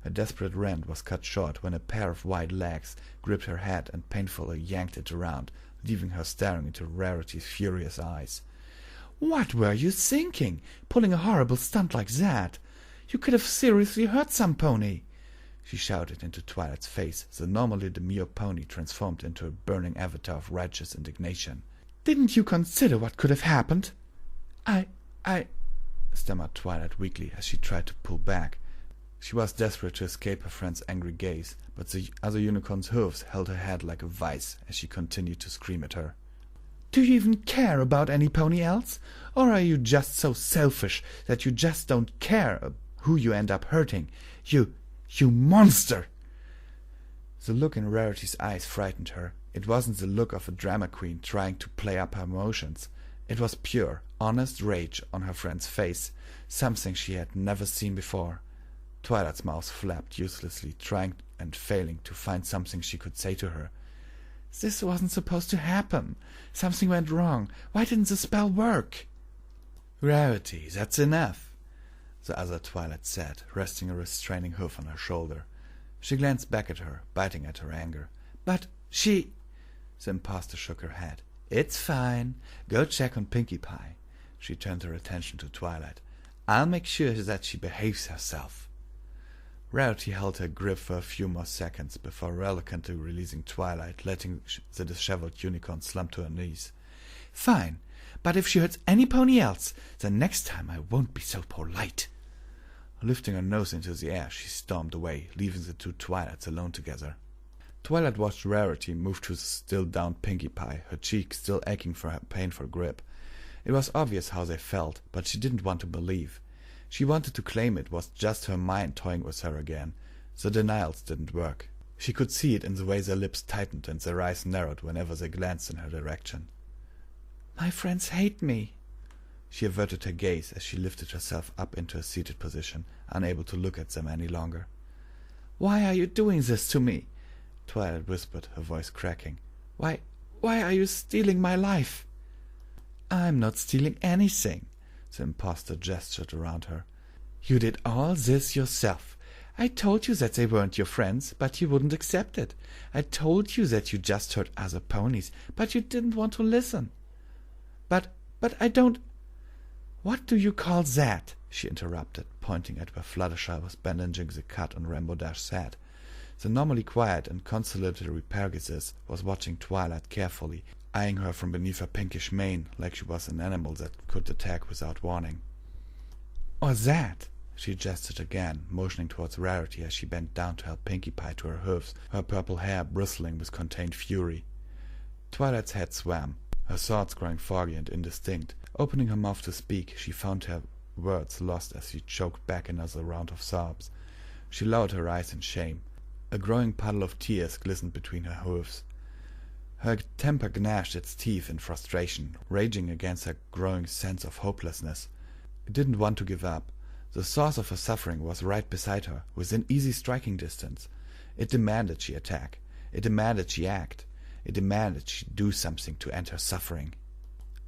Her desperate rant was cut short when a pair of white legs gripped her head and painfully yanked it around, leaving her staring into Rarity's furious eyes. "What were you thinking, pulling a horrible stunt like that? You could have seriously hurt some pony," she shouted into Twilight's face, the normally demure pony transformed into a burning avatar of righteous indignation. "Didn't you consider what could have happened?" I stammered Twilight weakly as she tried to pull back. She was desperate to escape her friend's angry gaze, but the other unicorn's hooves held her head like a vice as she continued to scream at her. "Do you even care about any pony else? Or are you just so selfish that you just don't care who you end up hurting? You monster!" The look in Rarity's eyes frightened her. It wasn't the look of a drama queen trying to play up her emotions. It was pure, honest rage on her friend's face, something she had never seen before. Twilight's mouth flapped uselessly, trying and failing to find something she could say to her. "This wasn't supposed to happen. Something went wrong. Why didn't the spell work?" "Rarity, that's enough," the other Twilight said, resting a restraining hoof on her shoulder. She glanced back at her, biting at her anger. "But she—" The impostor shook her head. "It's fine. Go check on Pinkie Pie." She turned her attention to Twilight. "I'll make sure that she behaves herself." Rarity held her grip for a few more seconds before reluctantly releasing Twilight, letting the disheveled unicorn slump to her knees. "Fine, but if she hurts any pony else, then next time I won't be so polite." Lifting her nose into the air, she stormed away, leaving the two Twilights alone together. Twilight watched Rarity move to the still-down Pinkie Pie, her cheek still aching for her painful grip. It was obvious how they felt, but she didn't want to believe. She wanted to claim it was just her mind toying with her again. The denials didn't work. She could see it in the way their lips tightened and their eyes narrowed whenever they glanced in her direction. "My friends hate me." She averted her gaze as she lifted herself up into a seated position, unable to look at them any longer. "Why are you doing this to me?" Twilight whispered, her voice cracking. Why are you stealing my life?" "I'm not stealing anything," the impostor gestured around her. "You did all this yourself. I told you that they weren't your friends, but you wouldn't accept it. I told you that you just hurt other ponies, but you didn't want to listen." But I don't—" "What do you call that?" she interrupted, pointing at where Fluttershy was bandaging the cut on Rainbow Dash's head. The normally quiet and conciliatory Pegasus was watching Twilight carefully, eyeing her from beneath her pinkish mane like she was an animal that could attack without warning. "Or that," she gestured again, motioning towards Rarity as she bent down to help Pinkie Pie to her hooves, her purple hair bristling with contained fury. Twilight's head swam, her thoughts growing foggy and indistinct. Opening her mouth to speak, she found her words lost as she choked back another round of sobs. She lowered her eyes in shame. A growing puddle of tears glistened between her hooves. Her temper gnashed its teeth in frustration, raging against her growing sense of hopelessness. It didn't want to give up. The source of her suffering was right beside her, within easy striking distance. It demanded she attack. It demanded she act. It demanded she do something to end her suffering.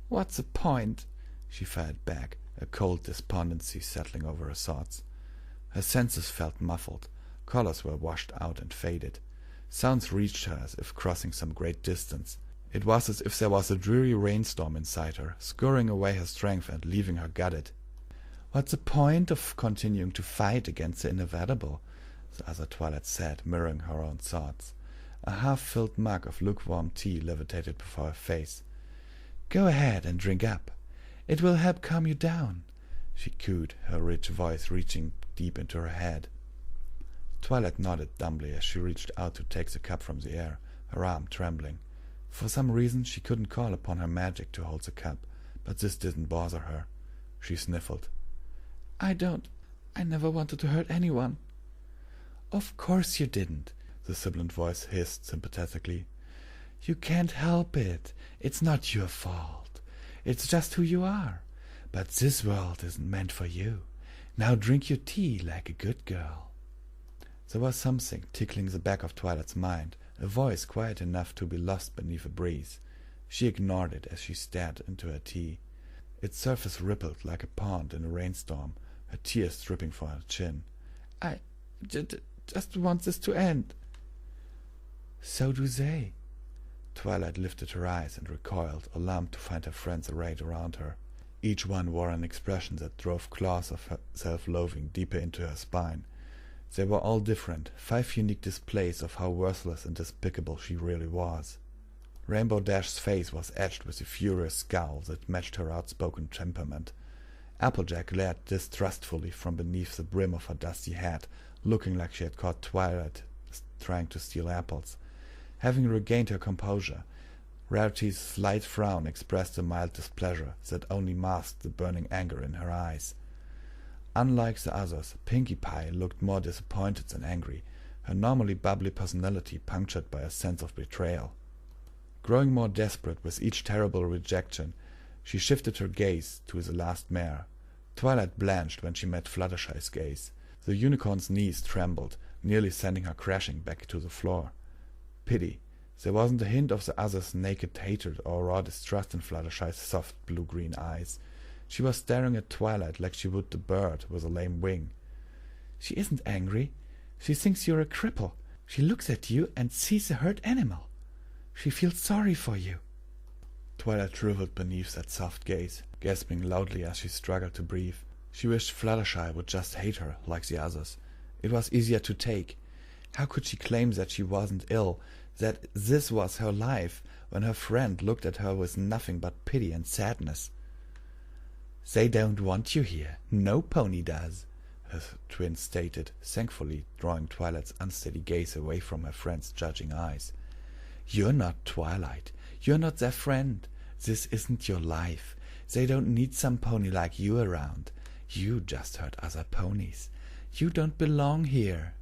"What's the point?" she fired back, a cold despondency settling over her thoughts. Her senses felt muffled. Colors were washed out and faded. Sounds reached her as if crossing some great distance. It was as if there was a dreary rainstorm inside her, scouring away her strength and leaving her gutted. "What's the point of continuing to fight against the inevitable?" the other Twilight said, mirroring her own thoughts. A half-filled mug of lukewarm tea levitated before her face. "Go ahead and drink up. It will help calm you down," she cooed, her rich voice reaching deep into her head. Twilight nodded dumbly as she reached out to take the cup from the air, her arm trembling. For some reason she couldn't call upon her magic to hold the cup, but this didn't bother her. She sniffled. I never wanted to hurt anyone." "Of course you didn't," the sibilant voice hissed sympathetically. "You can't help it. It's not your fault. It's just who you are. But this world isn't meant for you. Now drink your tea like a good girl. There was something tickling the back of Twilight's mind, a voice quiet enough to be lost beneath a breeze. She ignored it as she stared into her tea. Its surface rippled like a pond in a rainstorm, her tears dripping from her chin. I just want this to end. So do they. Twilight lifted her eyes and recoiled, alarmed to find her friends arrayed around her. Each one wore an expression that drove claws of self-loathing deeper into her spine. They were all different, 5 unique displays of how worthless and despicable she really was. Rainbow Dash's face was etched with a furious scowl that matched her outspoken temperament. Applejack glared distrustfully from beneath the brim of her dusty hat, looking like she had caught Twilight trying to steal apples. Having regained her composure, Rarity's slight frown expressed a mild displeasure that only masked the burning anger in her eyes. Unlike the others, Pinkie Pie looked more disappointed than angry, her normally bubbly personality punctured by a sense of betrayal. Growing more desperate with each terrible rejection, she shifted her gaze to the last mare. Twilight blanched when she met Fluttershy's gaze. The unicorn's knees trembled, nearly sending her crashing back to the floor. Pity. There wasn't a hint of the other's naked hatred or raw distrust in Fluttershy's soft blue-green eyes. She was staring at Twilight like she would the bird with a lame wing. She isn't angry. She thinks you're a cripple. She looks at you and sees a hurt animal. She feels sorry for you. Twilight shriveled beneath that soft gaze, gasping loudly as she struggled to breathe. She wished Fluttershy would just hate her like the others. It was easier to take. How could she claim that she wasn't ill, that this was her life, when her friend looked at her with nothing but pity and sadness? They don't want you here. No pony does, her twin stated, thankfully drawing Twilight's unsteady gaze away from her friend's judging eyes. You're not Twilight. You're not their friend. This isn't your life. They don't need some pony like you around. You just hurt other ponies. You don't belong here.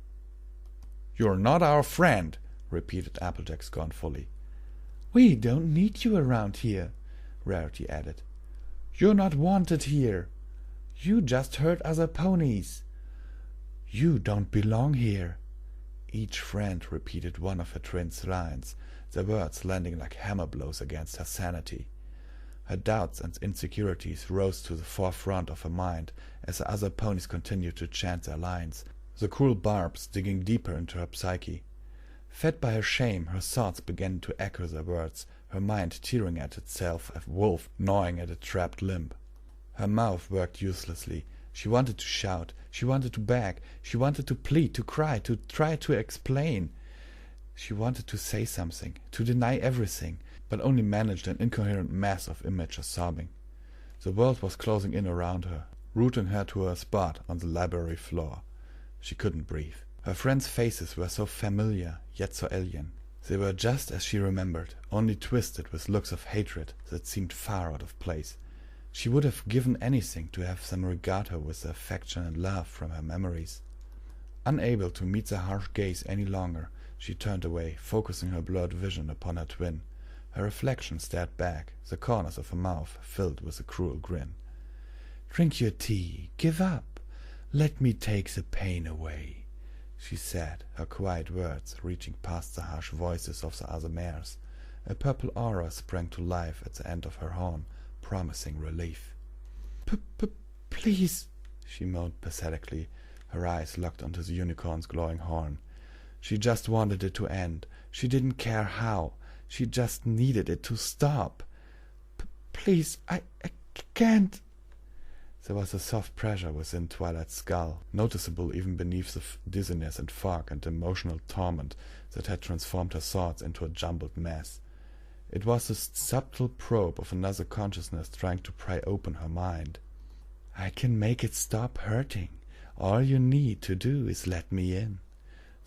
You're not our friend, repeated Applejack scornfully. We don't need you around here, Rarity added. You're not wanted here. You just hurt other ponies. You don't belong here. Each friend repeated one of her twins' lines, the words landing like hammer blows against her sanity. Her doubts and insecurities rose to the forefront of her mind as the other ponies continued to chant their lines, the cruel barbs digging deeper into her psyche. Fed by her shame, her thoughts began to echo their words, her mind tearing at itself, a wolf gnawing at a trapped limb. Her mouth worked uselessly. She wanted to shout, she wanted to beg, she wanted to plead, to cry, to try to explain. She wanted to say something, to deny everything, but only managed an incoherent mass of immature sobbing. The world was closing in around her, rooting her to her spot on the library floor. She couldn't breathe. Her friends' faces were so familiar, yet so alien. They were just as she remembered, only twisted with looks of hatred that seemed far out of place. She would have given anything to have them regard her with the affection and love from her memories. Unable to meet their harsh gaze any longer, she turned away, focusing her blurred vision upon her twin. Her reflection stared back, the corners of her mouth filled with a cruel grin. "Drink your tea. Give up. Let me take the pain away," she said, her quiet words reaching past the harsh voices of the other mares. A purple aura sprang to life at the end of her horn, promising relief. Please," she moaned pathetically, her eyes locked onto the unicorn's glowing horn. She just wanted it to end. She didn't care how. She just needed it to stop. Please, I can't." There was a soft pressure within Twilight's skull, noticeable even beneath the dizziness and fog and emotional torment that had transformed her thoughts into a jumbled mess. It was the subtle probe of another consciousness trying to pry open her mind. "I can make it stop hurting. All you need to do is let me in,"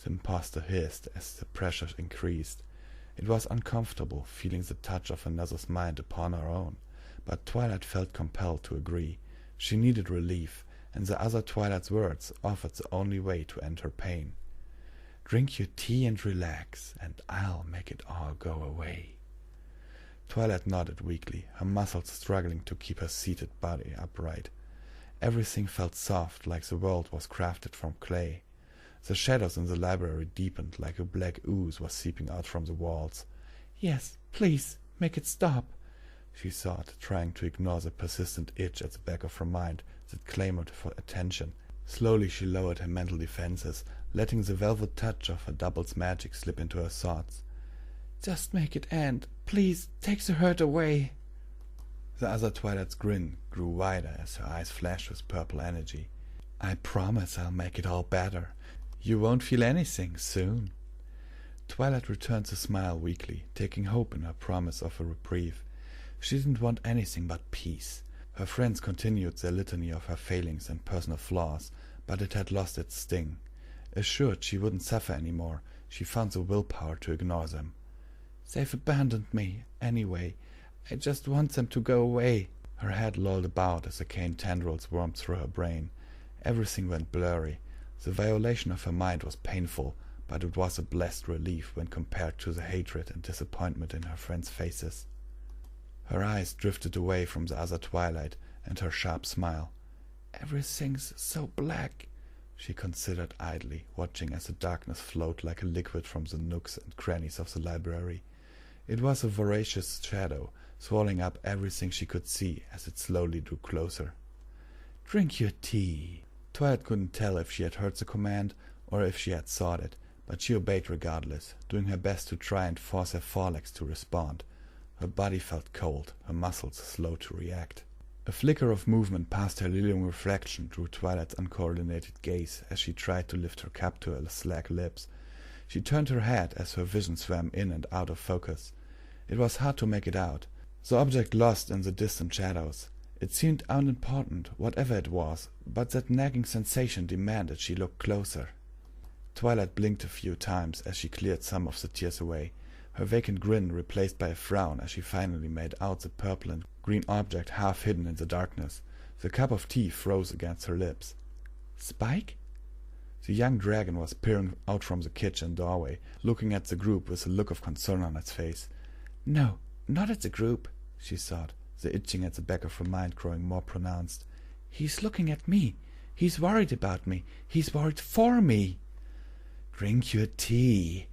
the impostor hissed as the pressure increased. It was uncomfortable, feeling the touch of another's mind upon her own, but Twilight felt compelled to agree. She needed relief, and the other Twilight's words offered the only way to end her pain. "Drink your tea and relax, and I'll make it all go away." Twilight nodded weakly, her muscles struggling to keep her seated body upright. Everything felt soft, like the world was crafted from clay. The shadows in the library deepened, like a black ooze was seeping out from the walls. "Yes, please, make it stop," she thought, trying to ignore the persistent itch at the back of her mind that clamored for attention. Slowly she lowered her mental defenses, letting the velvet touch of her double's magic slip into her thoughts. "Just make it end. Please, take the hurt away." The other Twilight's grin grew wider as her eyes flashed with purple energy. "I promise I'll make it all better. You won't feel anything soon." Twilight returned the smile weakly, taking hope in her promise of a reprieve. She didn't want anything but peace. Her friends continued their litany of her failings and personal flaws, but it had lost its sting. Assured she wouldn't suffer anymore, she found the willpower to ignore them. "They've abandoned me, anyway. I just want them to go away." Her head lolled about as arcane tendrils wormed through her brain. Everything went blurry. The violation of her mind was painful, but it was a blessed relief when compared to the hatred and disappointment in her friends' faces. Her eyes drifted away from the other Twilight and her sharp smile. "Everything's so black," she considered idly, watching as the darkness flowed like a liquid from the nooks and crannies of the library. It was a voracious shadow, swallowing up everything she could see as it slowly drew closer. "Drink your tea." Twilight couldn't tell if she had heard the command or if she had thought it, but she obeyed regardless, doing her best to try and force her forelegs to respond. Her body felt cold, her muscles slow to react. A flicker of movement past her lilium reflection drew Twilight's uncoordinated gaze as she tried to lift her cup to her slack lips. She turned her head as her vision swam in and out of focus. It was hard to make it out. The object lost in the distant shadows. It seemed unimportant, whatever it was, but that nagging sensation demanded she look closer. Twilight blinked a few times as she cleared some of the tears away, her vacant grin replaced by a frown as she finally made out the purple and green object half hidden in the darkness. The cup of tea froze against her lips. "Spike?" The young dragon was peering out from the kitchen doorway, looking at the group with a look of concern on its face. "No, not at the group," she thought, the itching at the back of her mind growing more pronounced. "He's looking at me. He's worried about me. He's worried for me." "Drink your tea,"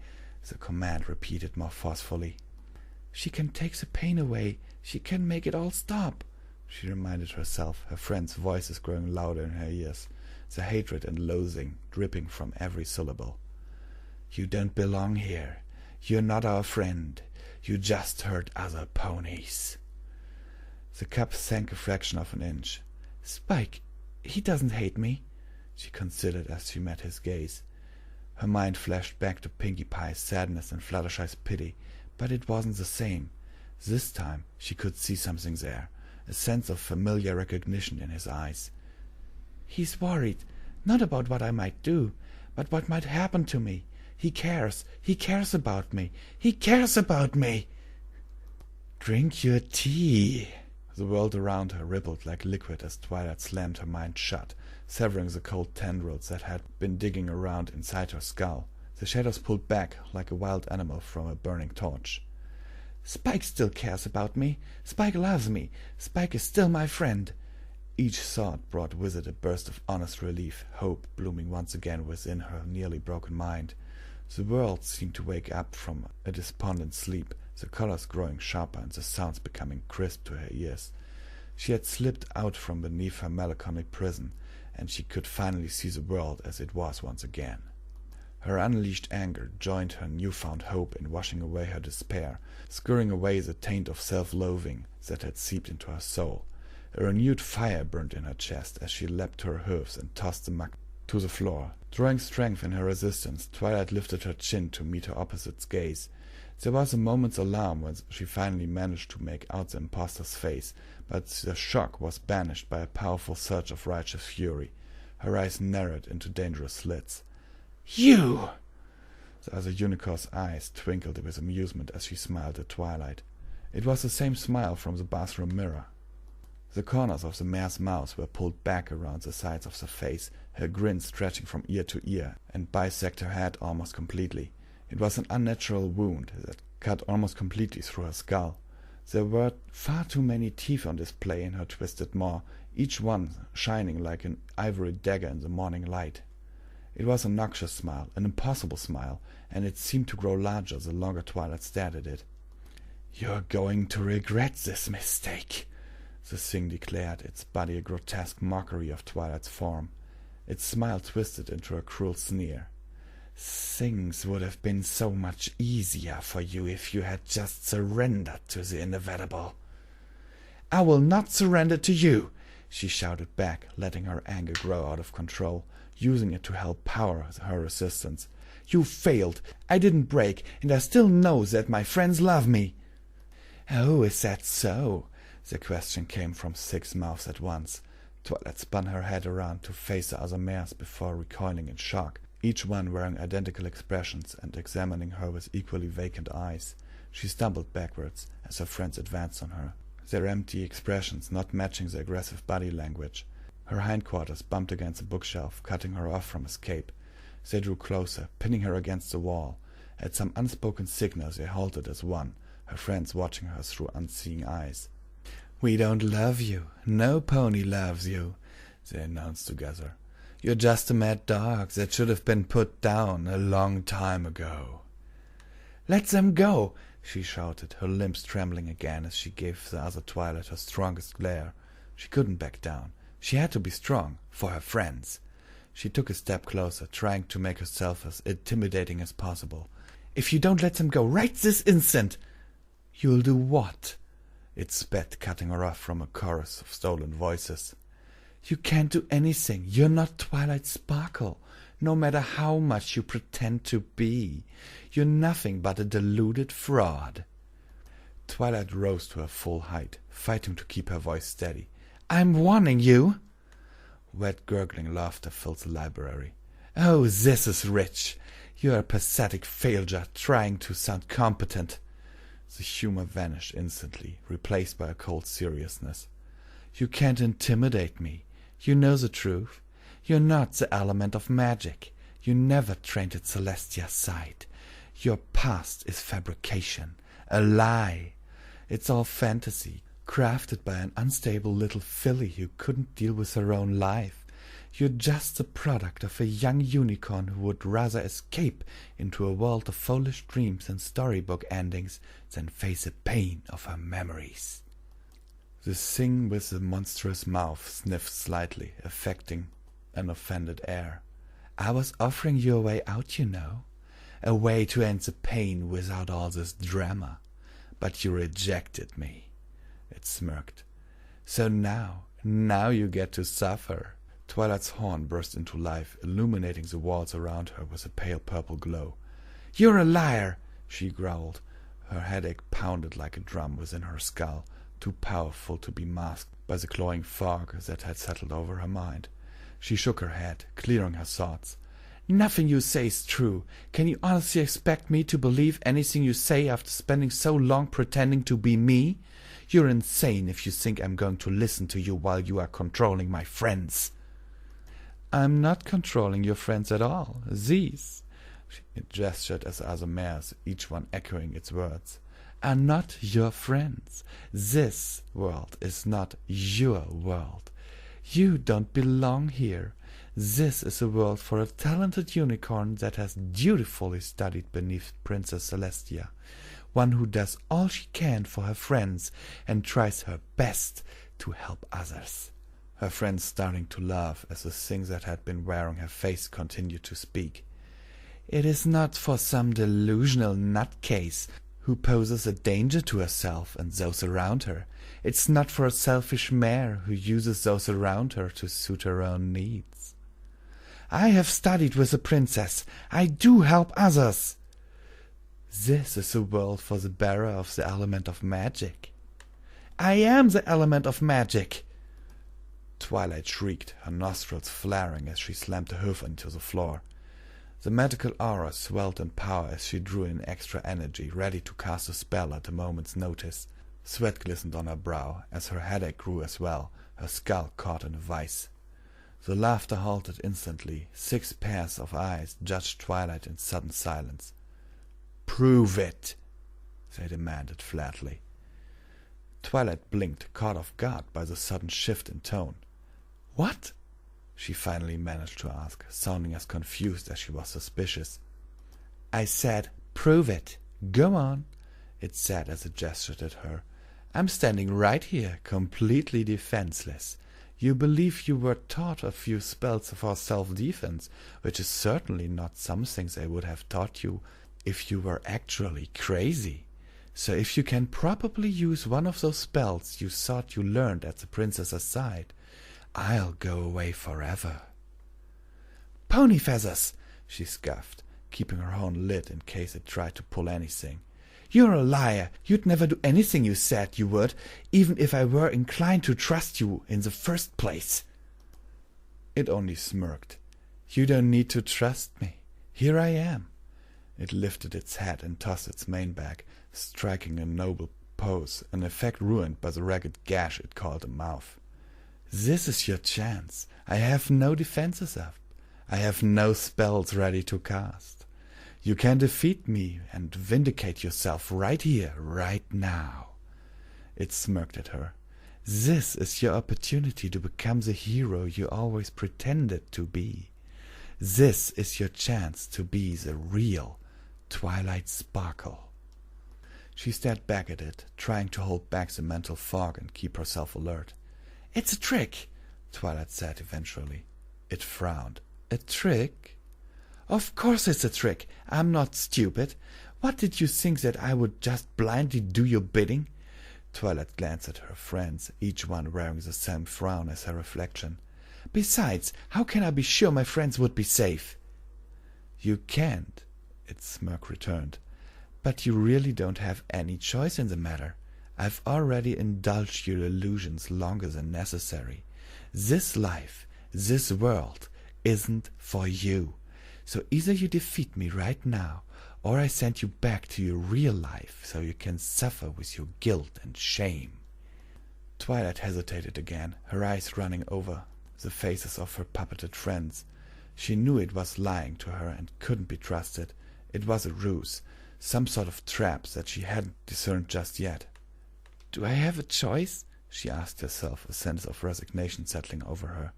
the command repeated more forcefully. "She can take the pain away. She can make it all stop," she reminded herself, her friends' voices growing louder in her ears, the hatred and loathing dripping from every syllable. "You don't belong here. You're not our friend. You just hurt other ponies." The cup sank a fraction of an inch. "Spike, he doesn't hate me," she considered as she met his gaze. Her mind flashed back to Pinkie Pie's sadness and Fluttershy's pity, but it wasn't the same. This time she could see something there, a sense of familiar recognition in his eyes. "He's worried, not about what I might do, but what might happen to me. He cares about me. He cares about me." "Drink your tea." The world around her rippled like liquid as Twilight slammed her mind shut, severing the cold tendrils that had been digging around inside her skull. The shadows pulled back like a wild animal from a burning torch. "Spike still cares about me. Spike loves me. Spike is still my friend." Each thought brought with it a burst of honest relief, hope blooming once again within her nearly broken mind. The world seemed to wake up from a despondent sleep, the colors growing sharper and the sounds becoming crisp to her ears. She had slipped out from beneath her melancholic prison, and she could finally see the world as it was once again. Her unleashed anger joined her newfound hope in washing away her despair, scouring away the taint of self-loathing that had seeped into her soul. A renewed fire burned in her chest as she leapt to her hooves and tossed the mug to the floor. Drawing strength in her resistance, Twilight lifted her chin to meet her opposite's gaze. There was a moment's alarm when she finally managed to make out the impostor's face, but the shock was banished by a powerful surge of righteous fury. Her eyes narrowed into dangerous slits. "You!" The other unicorn's eyes twinkled with amusement as she smiled at Twilight. It was the same smile from the bathroom mirror. The corners of the mare's mouth were pulled back around the sides of the face, her grin stretching from ear to ear and bisected her head almost completely. It was an unnatural wound that cut almost completely through her skull. There were far too many teeth on display in her twisted maw, each one shining like an ivory dagger in the morning light. It was a noxious smile, an impossible smile, and it seemed to grow larger the longer Twilight stared at it. "You're going to regret this mistake," the thing declared, its body a grotesque mockery of Twilight's form. Its smile twisted into a cruel sneer. "Things would have been so much easier for you if you had just surrendered to the inevitable." "I will not surrender to you," she shouted back, letting her anger grow out of control, using it to help power her resistance. "You failed. I didn't break, and I still know that my friends love me." "Oh, is that so?" The question came from 6 mouths at once. Twilight spun her head around to face the other mares before recoiling in shock, each one wearing identical expressions and examining her with equally vacant eyes. She stumbled backwards as her friends advanced on her, their empty expressions not matching the aggressive body language. Her hindquarters bumped against a bookshelf, cutting her off from escape. They drew closer, pinning her against the wall. At some unspoken signal they halted as one, her friends watching her through unseeing eyes. "We don't love you. No pony loves you," they announced together. "You're just a mad dog that should have been put down a long time ago." "Let them go!" she shouted, her limbs trembling again as she gave the other Twilight her strongest glare. She couldn't back down. She had to be strong, for her friends. She took a step closer, trying to make herself as intimidating as possible. "If you don't let them go right this instant—" "You'll do what?" It spat, cutting her off from a chorus of stolen voices. "You can't do anything. You're not Twilight Sparkle, no matter how much you pretend to be. You're nothing but a deluded fraud." Twilight rose to her full height, fighting to keep her voice steady. "I'm warning you!" Wet, gurgling laughter filled the library. "Oh, this is rich! You're a pathetic failure, trying to sound competent." The humor vanished instantly, replaced by a cold seriousness. "You can't intimidate me. You know the truth. You're not the element of magic. You never trained at Celestia's side. Your past is fabrication, a lie. It's all fantasy, crafted by an unstable little filly who couldn't deal with her own life. You're just the product of a young unicorn who would rather escape into a world of foolish dreams and storybook endings than face the pain of her memories." The thing with the monstrous mouth sniffed slightly, affecting an offended air. "I was offering you a way out, you know. A way to end the pain without all this drama. But you rejected me." It smirked. "So now you get to suffer." Twilight's horn burst into life, illuminating the walls around her with a pale purple glow. "You're a liar!" she growled. Her headache pounded like a drum within her skull, too powerful to be masked by the cloying fog that had settled over her mind. She shook her head, clearing her thoughts. "Nothing you say is true. Can you honestly expect me to believe anything you say after spending so long pretending to be me? You're insane if you think I'm going to listen to you while you are controlling my friends." "I'm not controlling your friends at all. These," it gestured at the other mares, each one echoing its words, "are not your friends. This world is not your world. You don't belong here. This is a world for a talented unicorn that has dutifully studied beneath Princess Celestia, one who does all she can for her friends and tries her best to help others." Her friends starting to laugh as the thing that had been wearing her face continued to speak. "It is not for some delusional nutcase who poses a danger to herself and those around her. It's not for a selfish mare who uses those around her to suit her own needs. I have studied with the princess. I do help others. This is a world for the bearer of the element of magic. I am the element of magic." Twilight shrieked, her nostrils flaring as she slammed the hoof into the floor. The magical aura swelled in power as she drew in extra energy, ready to cast a spell at a moment's notice. Sweat glistened on her brow as her headache grew as well, her skull caught in a vice. The laughter halted instantly. 6 pairs of eyes judged Twilight in sudden silence. "Prove it," they demanded flatly. Twilight blinked, caught off guard by the sudden shift in tone. "What?" she finally managed to ask, sounding as confused as she was suspicious. "I said, prove it. Go on," it said as it gestured at her. "I'm standing right here, completely defenseless. You believe you were taught a few spells for self-defense, which is certainly not something they would have taught you if you were actually crazy. So if you can properly use one of those spells you thought you learned at the princess's side, I'll go away forever." "Pony feathers!" she scoffed, keeping her horn lit in case it tried to pull anything. "You're a liar. You'd never do anything you said you would, even if I were inclined to trust you in the first place." It only smirked. "You don't need to trust me. Here I am." It lifted its head and tossed its mane back, striking a noble pose, an effect ruined by the ragged gash it called a mouth. "This is your chance. I have no defenses up. I have no spells ready to cast. You can defeat me and vindicate yourself right here, right now." It smirked at her. "This is your opportunity to become the hero you always pretended to be. This is your chance to be the real Twilight Sparkle." She stared back at it, trying to hold back the mental fog and keep herself alert. "It's a trick," Twilight said eventually. It frowned. "A trick?" "Of course it's a trick. I'm not stupid. What did you think, that I would just blindly do your bidding?" Twilight glanced at her friends, each one wearing the same frown as her reflection. "Besides, how can I be sure my friends would be safe?" "You can't," its smirk returned. "But you really don't have any choice in the matter. I've already indulged your illusions longer than necessary. This life, this world, isn't for you. So either you defeat me right now, or I send you back to your real life so you can suffer with your guilt and shame." Twilight hesitated again, her eyes running over the faces of her puppeted friends. She knew it was lying to her and couldn't be trusted. It was a ruse, some sort of trap that she hadn't discerned just yet. "Do I have a choice?" she asked herself, a sense of resignation settling over her.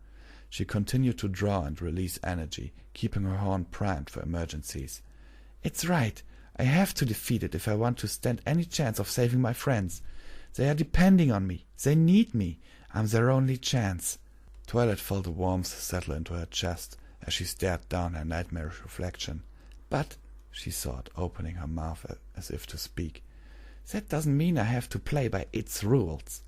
She continued to draw and release energy, keeping her horn primed for emergencies. "It's right. I have to defeat it if I want to stand any chance of saving my friends. They are depending on me. They need me. I'm their only chance." Twilight felt a warmth settle into her chest as she stared down her nightmarish reflection. "But," she thought, opening her mouth as if to speak, "that doesn't mean I have to play by its rules."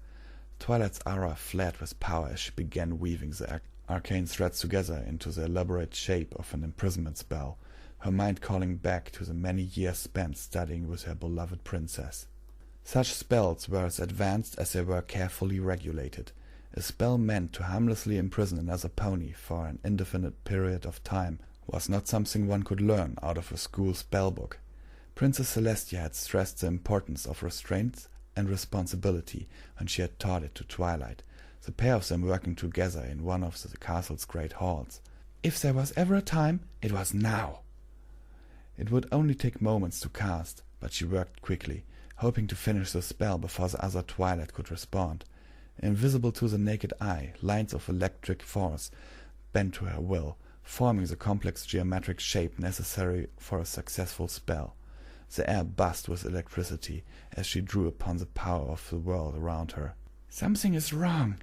Twilight's aura flared with power as she began weaving the arcane threads together into the elaborate shape of an imprisonment spell, her mind calling back to the many years spent studying with her beloved princess. Such spells were as advanced as they were carefully regulated. A spell meant to harmlessly imprison another pony for an indefinite period of time was not something one could learn out of a school spellbook. Princess Celestia had stressed the importance of restraint and responsibility when she had taught it to Twilight, the pair of them working together in one of the castle's great halls. If there was ever a time, it was now. It would only take moments to cast, but she worked quickly, hoping to finish the spell before the other Twilight could respond. Invisible to the naked eye, lines of electric force bent to her will, forming the complex geometric shape necessary for a successful spell. The air buzzed with electricity as she drew upon the power of the world around her. "Something is wrong."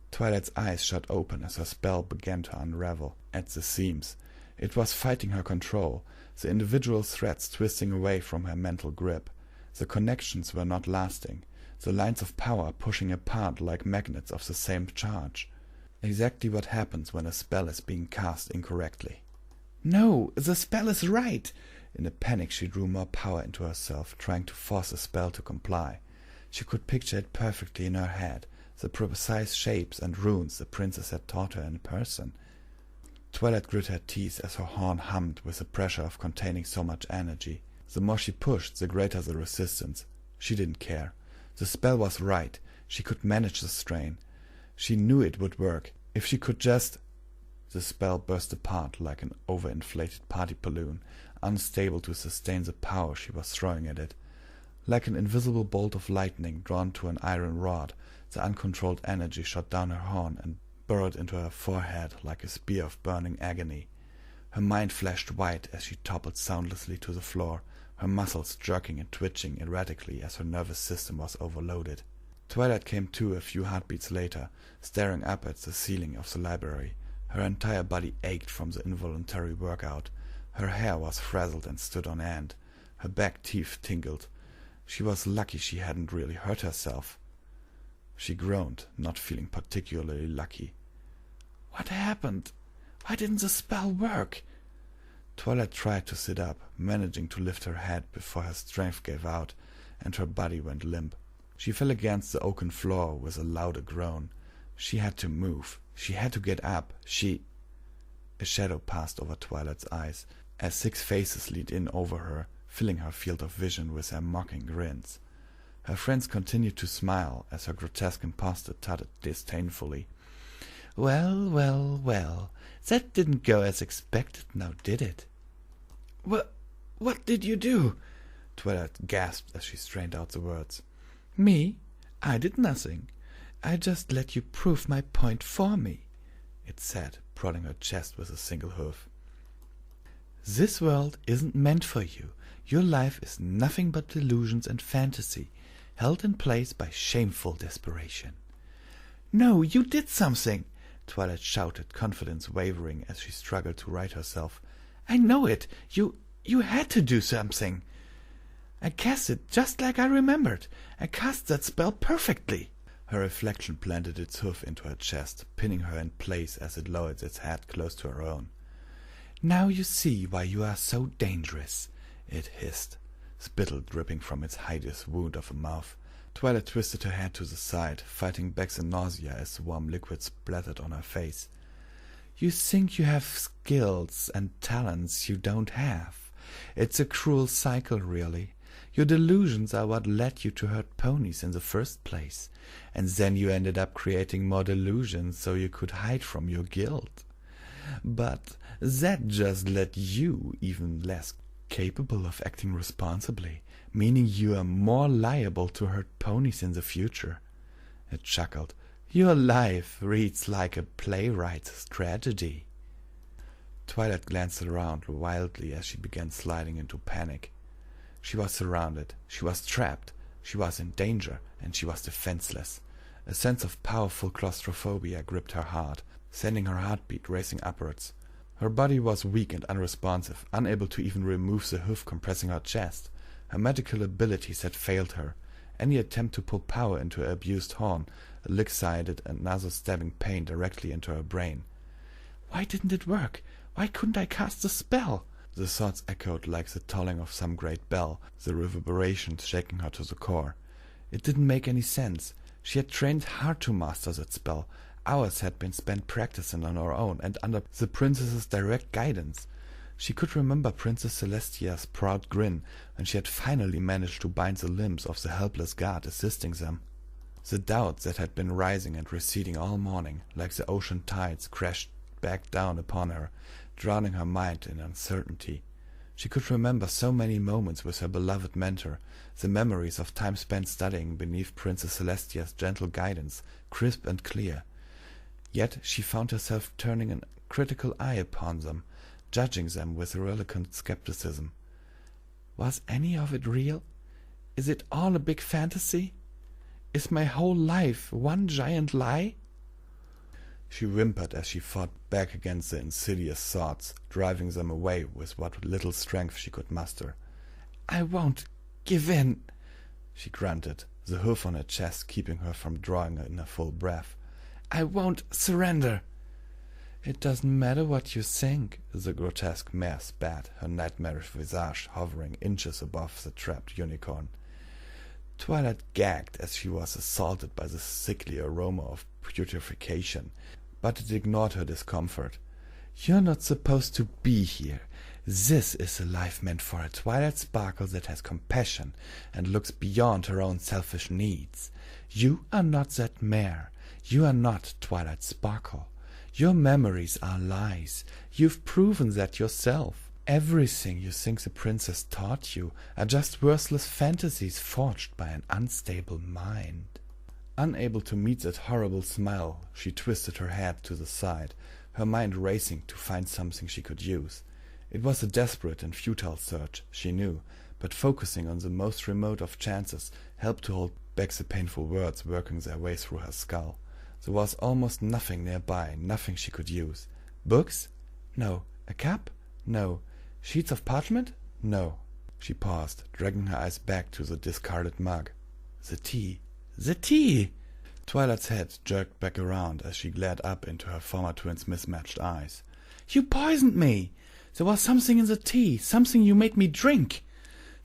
Twilight's eyes shut open as her spell began to unravel at the seams. It was fighting her control, the individual threads twisting away from her mental grip. The connections were not lasting, the lines of power pushing apart like magnets of the same charge. Exactly what happens when a spell is being cast incorrectly. "No, the spell is right!" In a panic she drew more power into herself, trying to force the spell to comply. She could picture it perfectly in her head, the precise shapes and runes the princess had taught her in person. Twilight grit her teeth as her horn hummed with the pressure of containing so much energy. The more she pushed, the greater the resistance. She didn't care. The spell was right. She could manage the strain. She knew it would work. If she could just... The spell burst apart like an overinflated party balloon, unstable to sustain the power she was throwing at it. Like an invisible bolt of lightning drawn to an iron rod, the uncontrolled energy shot down her horn and burrowed into her forehead like a spear of burning agony. Her mind flashed white as she toppled soundlessly to the floor, her muscles jerking and twitching erratically as her nervous system was overloaded. Twilight came to a few heartbeats later, staring up at the ceiling of the library. Her entire body ached from the involuntary workout. Her hair was frazzled and stood on end. Her back teeth tingled. She was lucky she hadn't really hurt herself. She groaned, not feeling particularly lucky. "What happened? Why didn't the spell work?" Twilight tried to sit up, managing to lift her head before her strength gave out and her body went limp. She fell against the oaken floor with a louder groan. She had to move. She had to get up. A shadow passed over Twilight's eyes as 6 faces leaned in over her, filling her field of vision with their mocking grins. Her friends continued to smile as her grotesque impostor tutted disdainfully. "Well, well, well, that didn't go as expected now, did it?" What did you do?" Twilight gasped as she strained out the words. "Me? I did nothing. I just let you prove my point for me," it said, prodding her chest with a single hoof. "This world isn't meant for you. Your life is nothing but delusions and fantasy, held in place by shameful desperation." "No, you did something!" Twilight shouted, confidence wavering as she struggled to right herself. "I know it! You had to do something! I cast it just like I remembered. I cast that spell perfectly." Her reflection planted its hoof into her chest, pinning her in place as it lowered its head close to her own. "Now you see why you are so dangerous," it hissed, spittle dripping from its hideous wound of a mouth. Twilight twisted her head to the side, fighting back the nausea as the warm liquid splattered on her face. "You think you have skills and talents you don't have. It's a cruel cycle, really. Your delusions are what led you to hurt ponies in the first place, and then you ended up creating more delusions so you could hide from your guilt. But that just led you even less capable of acting responsibly, meaning you are more liable to hurt ponies in the future." It chuckled. "Your life reads like a playwright's tragedy." Twilight glanced around wildly as she began sliding into panic. She was surrounded, she was trapped, she was in danger, and she was defenseless. A sense of powerful claustrophobia gripped her heart, sending her heartbeat racing upwards. Her body was weak and unresponsive, unable to even remove the hoof compressing her chest. Her medical abilities had failed her. Any attempt to pull power into her abused horn elicited another stabbing pain directly into her brain. "Why didn't it work? Why couldn't I cast the spell?" The thoughts echoed like the tolling of some great bell, the reverberations shaking her to the core. It didn't make any sense. She had trained hard to master that spell. Hours had been spent practicing on her own and under the princess's direct guidance. She could remember Princess Celestia's proud grin when she had finally managed to bind the limbs of the helpless guard assisting them. The doubts that had been rising and receding all morning, like the ocean tides, crashed back down upon her, drowning her mind in uncertainty. She could remember so many moments with her beloved mentor, the memories of time spent studying beneath Princess Celestia's gentle guidance, crisp and clear. Yet she found herself turning a critical eye upon them, judging them with irrelevant skepticism. Was any of it real? Is it all a big fantasy? Is my whole life one giant lie? She whimpered as she fought back against the insidious thoughts, driving them away with what little strength she could muster. "I won't give in," she grunted, the hoof on her chest keeping her from drawing in a full breath. "I won't surrender." "It doesn't matter what you think," the grotesque mare spat, her nightmarish visage hovering inches above the trapped unicorn. Twilight gagged as she was assaulted by the sickly aroma of putrefaction, but it ignored her discomfort. "You're not supposed to be here. This is a life meant for a Twilight Sparkle that has compassion and looks beyond her own selfish needs. You are not that mare. You are not Twilight Sparkle. Your memories are lies. You've proven that yourself." Everything you think the princess taught you are just worthless fantasies forged by an unstable mind. Unable to meet that horrible smile, she twisted her head to the side, her mind racing to find something she could use. It was a desperate and futile search, she knew, but focusing on the most remote of chances helped to hold back the painful words working their way through her skull. There was almost nothing nearby, nothing she could use. Books? No. A cup? No. Sheets of parchment? No. She paused, dragging her eyes back to the discarded mug. The tea. The tea! Twilight's head jerked back around as she glared up into her former twin's mismatched eyes. You poisoned me! There was something in the tea, something you made me drink.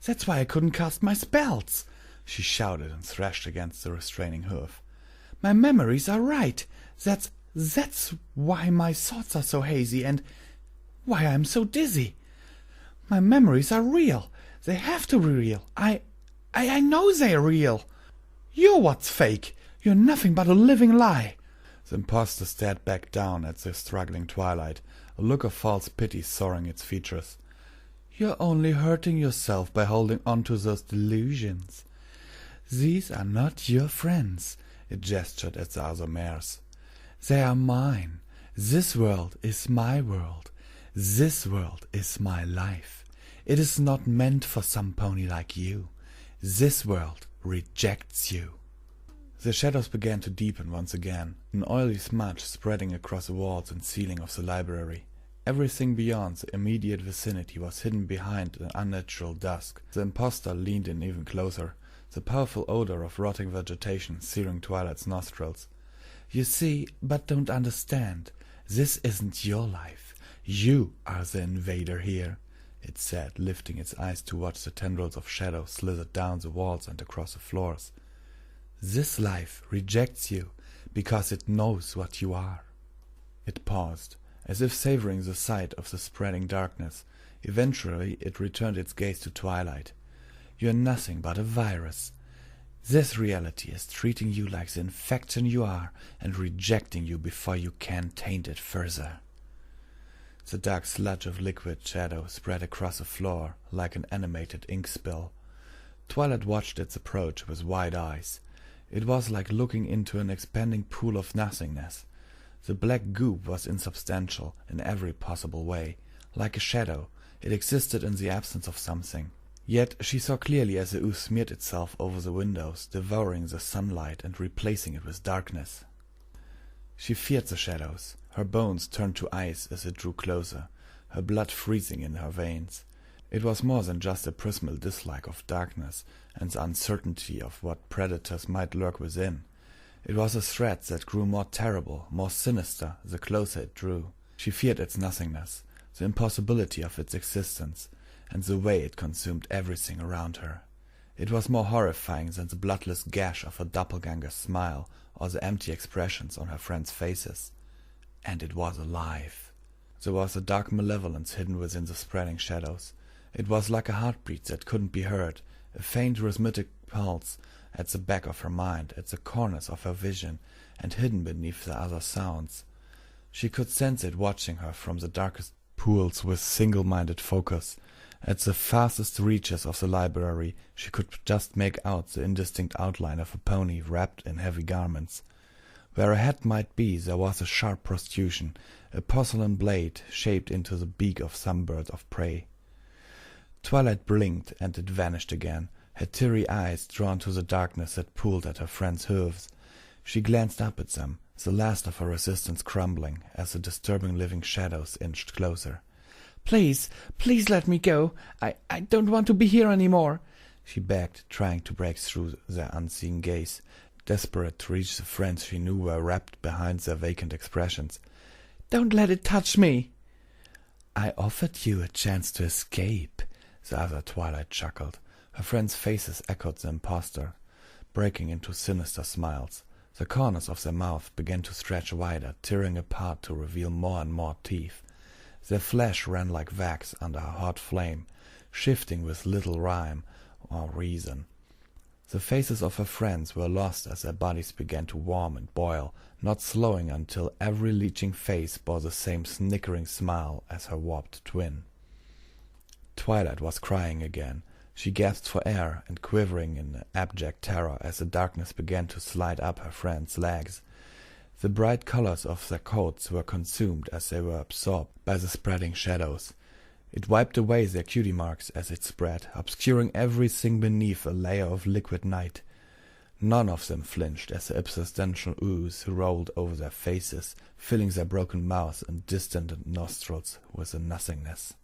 That's why I couldn't cast my spells, she shouted and thrashed against the restraining hoof. My memories are right. That's why my thoughts are so hazy and why I'm so dizzy. My memories are real. They have to be real. I know they're real. You're what's fake. You're nothing but a living lie. The impostor stared back down at the struggling Twilight, a look of false pity soaring its features. You're only hurting yourself by holding on to those delusions. These are not your friends, it gestured at the other mares. They are mine. This world is my world. This world is my life. It is not meant for some pony like you. This world rejects you. The shadows began to deepen once again, an oily smudge spreading across the walls and ceiling of the library. Everything beyond the immediate vicinity was hidden behind an unnatural dusk. The impostor leaned in even closer, the powerful odor of rotting vegetation searing Twilight's nostrils. You see, but don't understand. This isn't your life. You are the invader here, it said, lifting its eyes to watch the tendrils of shadow slither down the walls and across the floors. This life rejects you because it knows what you are. It paused, as if savoring the sight of the spreading darkness. Eventually it returned its gaze to Twilight. You're nothing but a virus. This reality is treating you like the infection you are and rejecting you before you can taint it further. The dark sludge of liquid shadow spread across the floor like an animated ink spill. Twilight watched its approach with wide eyes. It was like looking into an expanding pool of nothingness. The black goop was insubstantial in every possible way. Like a shadow, it existed in the absence of something. Yet she saw clearly as the ooze smeared itself over the windows, devouring the sunlight and replacing it with darkness. She feared the shadows. Her bones turned to ice as it drew closer, her blood freezing in her veins. It was more than just a primal dislike of darkness and the uncertainty of what predators might lurk within. It was a threat that grew more terrible, more sinister, the closer it drew. She feared its nothingness, the impossibility of its existence, and the way it consumed everything around her. It was more horrifying than the bloodless gash of her doppelganger's smile or the empty expressions on her friends' faces. And it was alive. There was a dark malevolence hidden within the spreading shadows. It was like a heartbeat that couldn't be heard, a faint rhythmic pulse at the back of her mind, at the corners of her vision, and hidden beneath the other sounds. She could sense it watching her from the darkest pools with single-minded focus. At the farthest reaches of the library she could just make out the indistinct outline of a pony wrapped in heavy garments. Where a head might be there was a sharp protrusion, a porcelain blade shaped into the beak of some bird of prey. Twilight blinked and it vanished again, her teary eyes drawn to the darkness that pooled at her friend's hooves. She glanced up at them, the last of her resistance crumbling as the disturbing living shadows inched closer. Please, please let me go. I don't want to be here any more, she begged, trying to break through their unseeing gaze, desperate to reach the friends she knew were wrapped behind their vacant expressions. Don't let it touch me. I offered you a chance to escape, the other Twilight chuckled. Her friends' faces echoed the impostor, breaking into sinister smiles. The corners of their mouths began to stretch wider, tearing apart to reveal more and more teeth. Their flesh ran like wax under a hot flame, shifting with little rhyme or reason. The faces of her friends were lost as their bodies began to warm and boil, not slowing until every leeching face bore the same snickering smile as her warped twin. Twilight was crying again. She gasped for air and quivering in abject terror as the darkness began to slide up her friend's legs. The bright colors of their coats were consumed as they were absorbed by the spreading shadows. It wiped away their cutie marks as it spread, obscuring everything beneath a layer of liquid night. None of them flinched as the existential ooze rolled over their faces, filling their broken mouths and distended nostrils with the nothingness.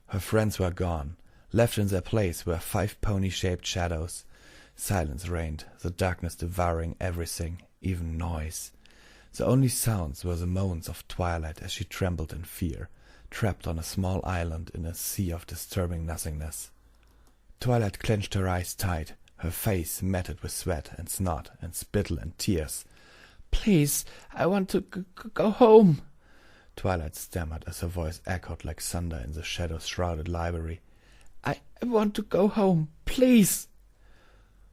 Her friends were gone. Left in their place were 5 pony-shaped shadows. Silence reigned, the darkness devouring everything, even noise. The only sounds were the moans of Twilight as she trembled in fear, trapped on a small island in a sea of disturbing nothingness. Twilight clenched her eyes tight, her face matted with sweat and snot and spittle and tears. "Please, I want to go home," Twilight stammered as her voice echoed like thunder in the shadow-shrouded library. I want to go home, please."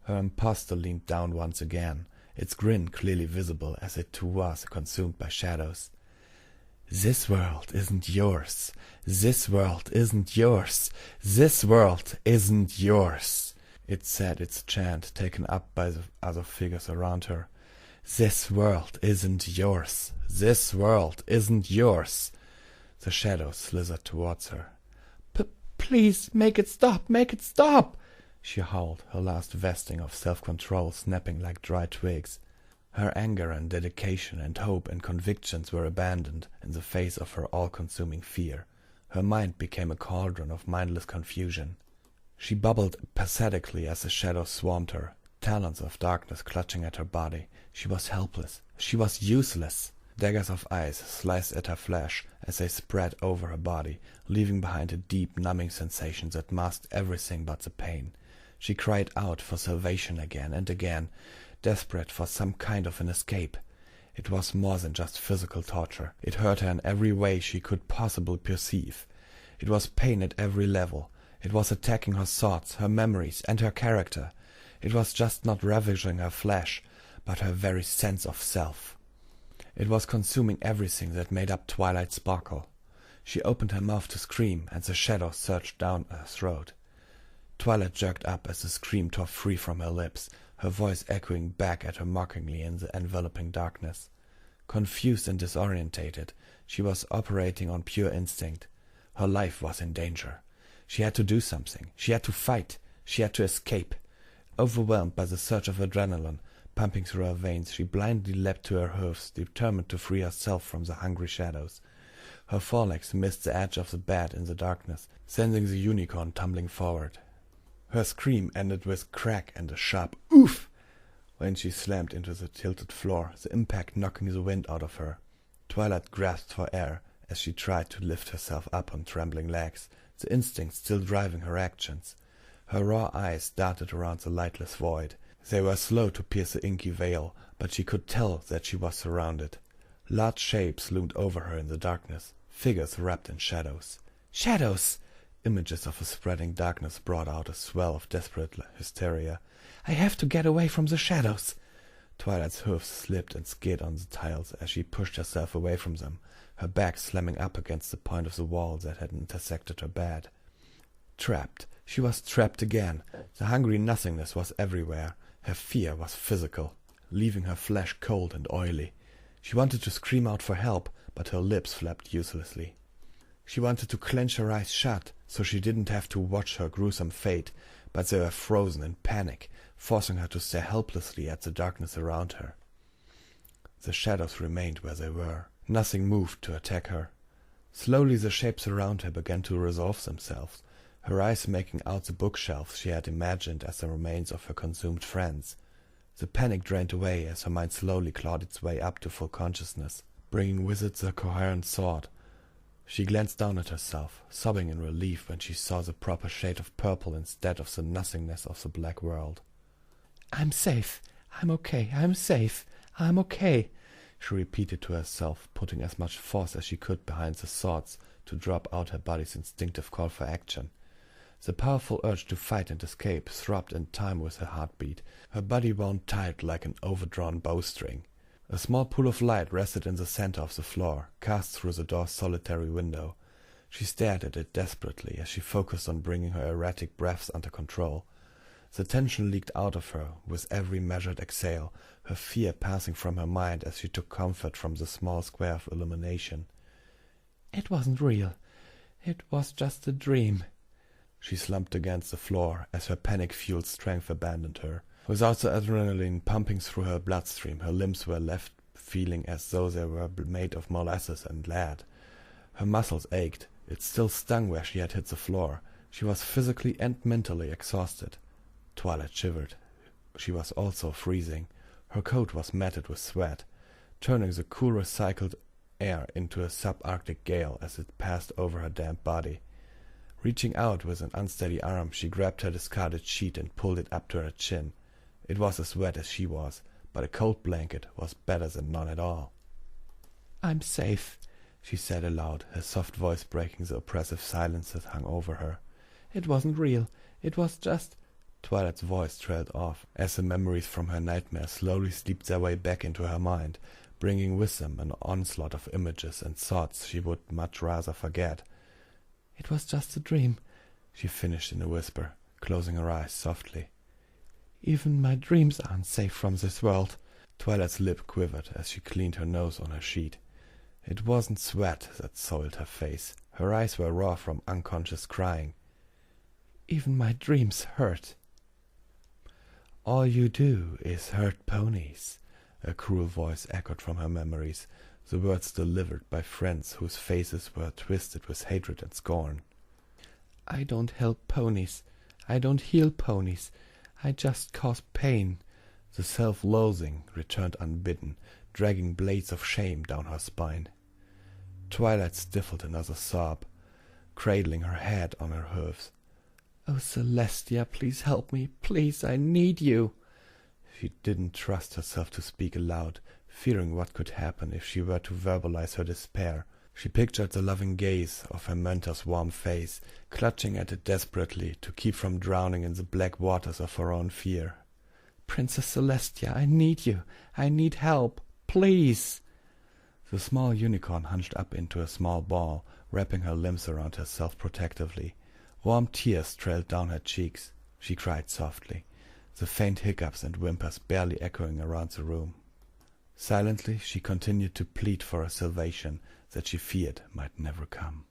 Her impostor leaned down once again, its grin clearly visible as it too was consumed by shadows. "This world isn't yours. This world isn't yours. This world isn't yours," it said, its chant taken up by the other figures around her. "This world isn't yours. This world isn't yours." The shadows slithered towards her. "Please, make it stop, make it stop," she howled, her last vesting of self-control snapping like dry twigs. Her anger and dedication and hope and convictions were abandoned in the face of her all-consuming fear. Her mind became a cauldron of mindless confusion. She bubbled pathetically as the shadows swarmed her, talons of darkness clutching at her body. She was helpless. She was useless. Daggers of ice sliced at her flesh as they spread over her body, leaving behind a deep, numbing sensation that masked everything but the pain. She cried out for salvation again and again, desperate for some kind of an escape. It was more than just physical torture. It hurt her in every way she could possibly perceive. It was pain at every level. It was attacking her thoughts, her memories, and her character. It was just not ravaging her flesh, but her very sense of self. It was consuming everything that made up Twilight's sparkle. She opened her mouth to scream, and the shadow surged down her throat. Twilight jerked up as the scream tore free from her lips, her voice echoing back at her mockingly in the enveloping darkness. Confused and disorientated, she was operating on pure instinct. Her life was in danger. She had to do something. She had to fight. She had to escape. Overwhelmed by the surge of adrenaline pumping through her veins, she blindly leapt to her hoofs, determined to free herself from the hungry shadows. Her forelegs missed the edge of the bed in the darkness, sending the unicorn tumbling forward. Her scream ended with crack and a sharp oof when she slammed into the tilted floor, the impact knocking the wind out of her. Twilight grasped for air as she tried to lift herself up on trembling legs, the instinct still driving her actions. Her raw eyes darted around the lightless void. They were slow to pierce the inky veil, but she could tell that she was surrounded. Large shapes loomed over her in the darkness, figures wrapped in shadows. Shadows! Images of a spreading darkness brought out a swell of desperate hysteria. "I have to get away from the shadows!" Twilight's hoofs slipped and skid on the tiles as she pushed herself away from them, her back slamming up against the point of the wall that had intersected her bed. Trapped. She was trapped again. The hungry nothingness was everywhere. Her fear was physical, leaving her flesh cold and oily. She wanted to scream out for help, but her lips flapped uselessly. She wanted to clench her eyes shut, so she didn't have to watch her gruesome fate, but they were frozen in panic, forcing her to stare helplessly at the darkness around her. The shadows remained where they were. Nothing moved to attack her. Slowly the shapes around her began to resolve themselves, her eyes making out the bookshelves she had imagined as the remains of her consumed friends. The panic drained away as her mind slowly clawed its way up to full consciousness, bringing with it the coherent thought. She glanced down at herself, sobbing in relief when she saw the proper shade of purple instead of the nothingness of the black world. "I'm safe. I'm okay. I'm safe. I'm okay," she repeated to herself, putting as much force as she could behind the thoughts to drop out her body's instinctive call for action. The powerful urge to fight and escape throbbed in time with her heartbeat, her body wound tight like an overdrawn bowstring. A small pool of light rested in the center of the floor, cast through the door's solitary window. She stared at it desperately as she focused on bringing her erratic breaths under control. The tension leaked out of her with every measured exhale, her fear passing from her mind as she took comfort from the small square of illumination. "It wasn't real. It was just a dream." She slumped against the floor as her panic-fueled strength abandoned her. Without the adrenaline pumping through her bloodstream, her limbs were left feeling as though they were made of molasses and lead. Her muscles ached. It still stung where she had hit the floor. She was physically and mentally exhausted. Twilight shivered. She was also freezing. Her coat was matted with sweat, turning the cool recycled air into a subarctic gale as it passed over her damp body. Reaching out with an unsteady arm, she grabbed her discarded sheet and pulled it up to her chin. It was as wet as she was, but a cold blanket was better than none at all. "I'm safe," she said aloud, her soft voice breaking the oppressive silence that hung over her. "It wasn't real. It was just—" Twilight's voice trailed off as the memories from her nightmare slowly slipped their way back into her mind, bringing with them an onslaught of images and thoughts she would much rather forget. "It was just a dream," she finished in a whisper, closing her eyes softly. "Even my dreams aren't safe from this world." Twilight's lip quivered as she cleaned her nose on her sheet. It wasn't sweat that soiled her face. Her eyes were raw from unconscious crying. "Even my dreams hurt." "All you do is hurt ponies," a cruel voice echoed from her memories, the words delivered by friends whose faces were twisted with hatred and scorn. "I don't help ponies. I don't heal ponies. I just cause pain." The self-loathing returned unbidden, dragging blades of shame down her spine. Twilight stifled another sob, cradling her head on her hooves. "Oh, Celestia, please help me. Please, I need you." She didn't trust herself to speak aloud, fearing what could happen if she were to verbalize her despair. She pictured the loving gaze of her mentor's warm face, clutching at it desperately to keep from drowning in the black waters of her own fear. "Princess Celestia, I need you. I need help. Please." The small unicorn hunched up into a small ball, wrapping her limbs around herself protectively. Warm tears trailed down her cheeks. She cried softly, the faint hiccups and whimpers barely echoing around the room. Silently she continued to plead for a salvation that she feared might never come.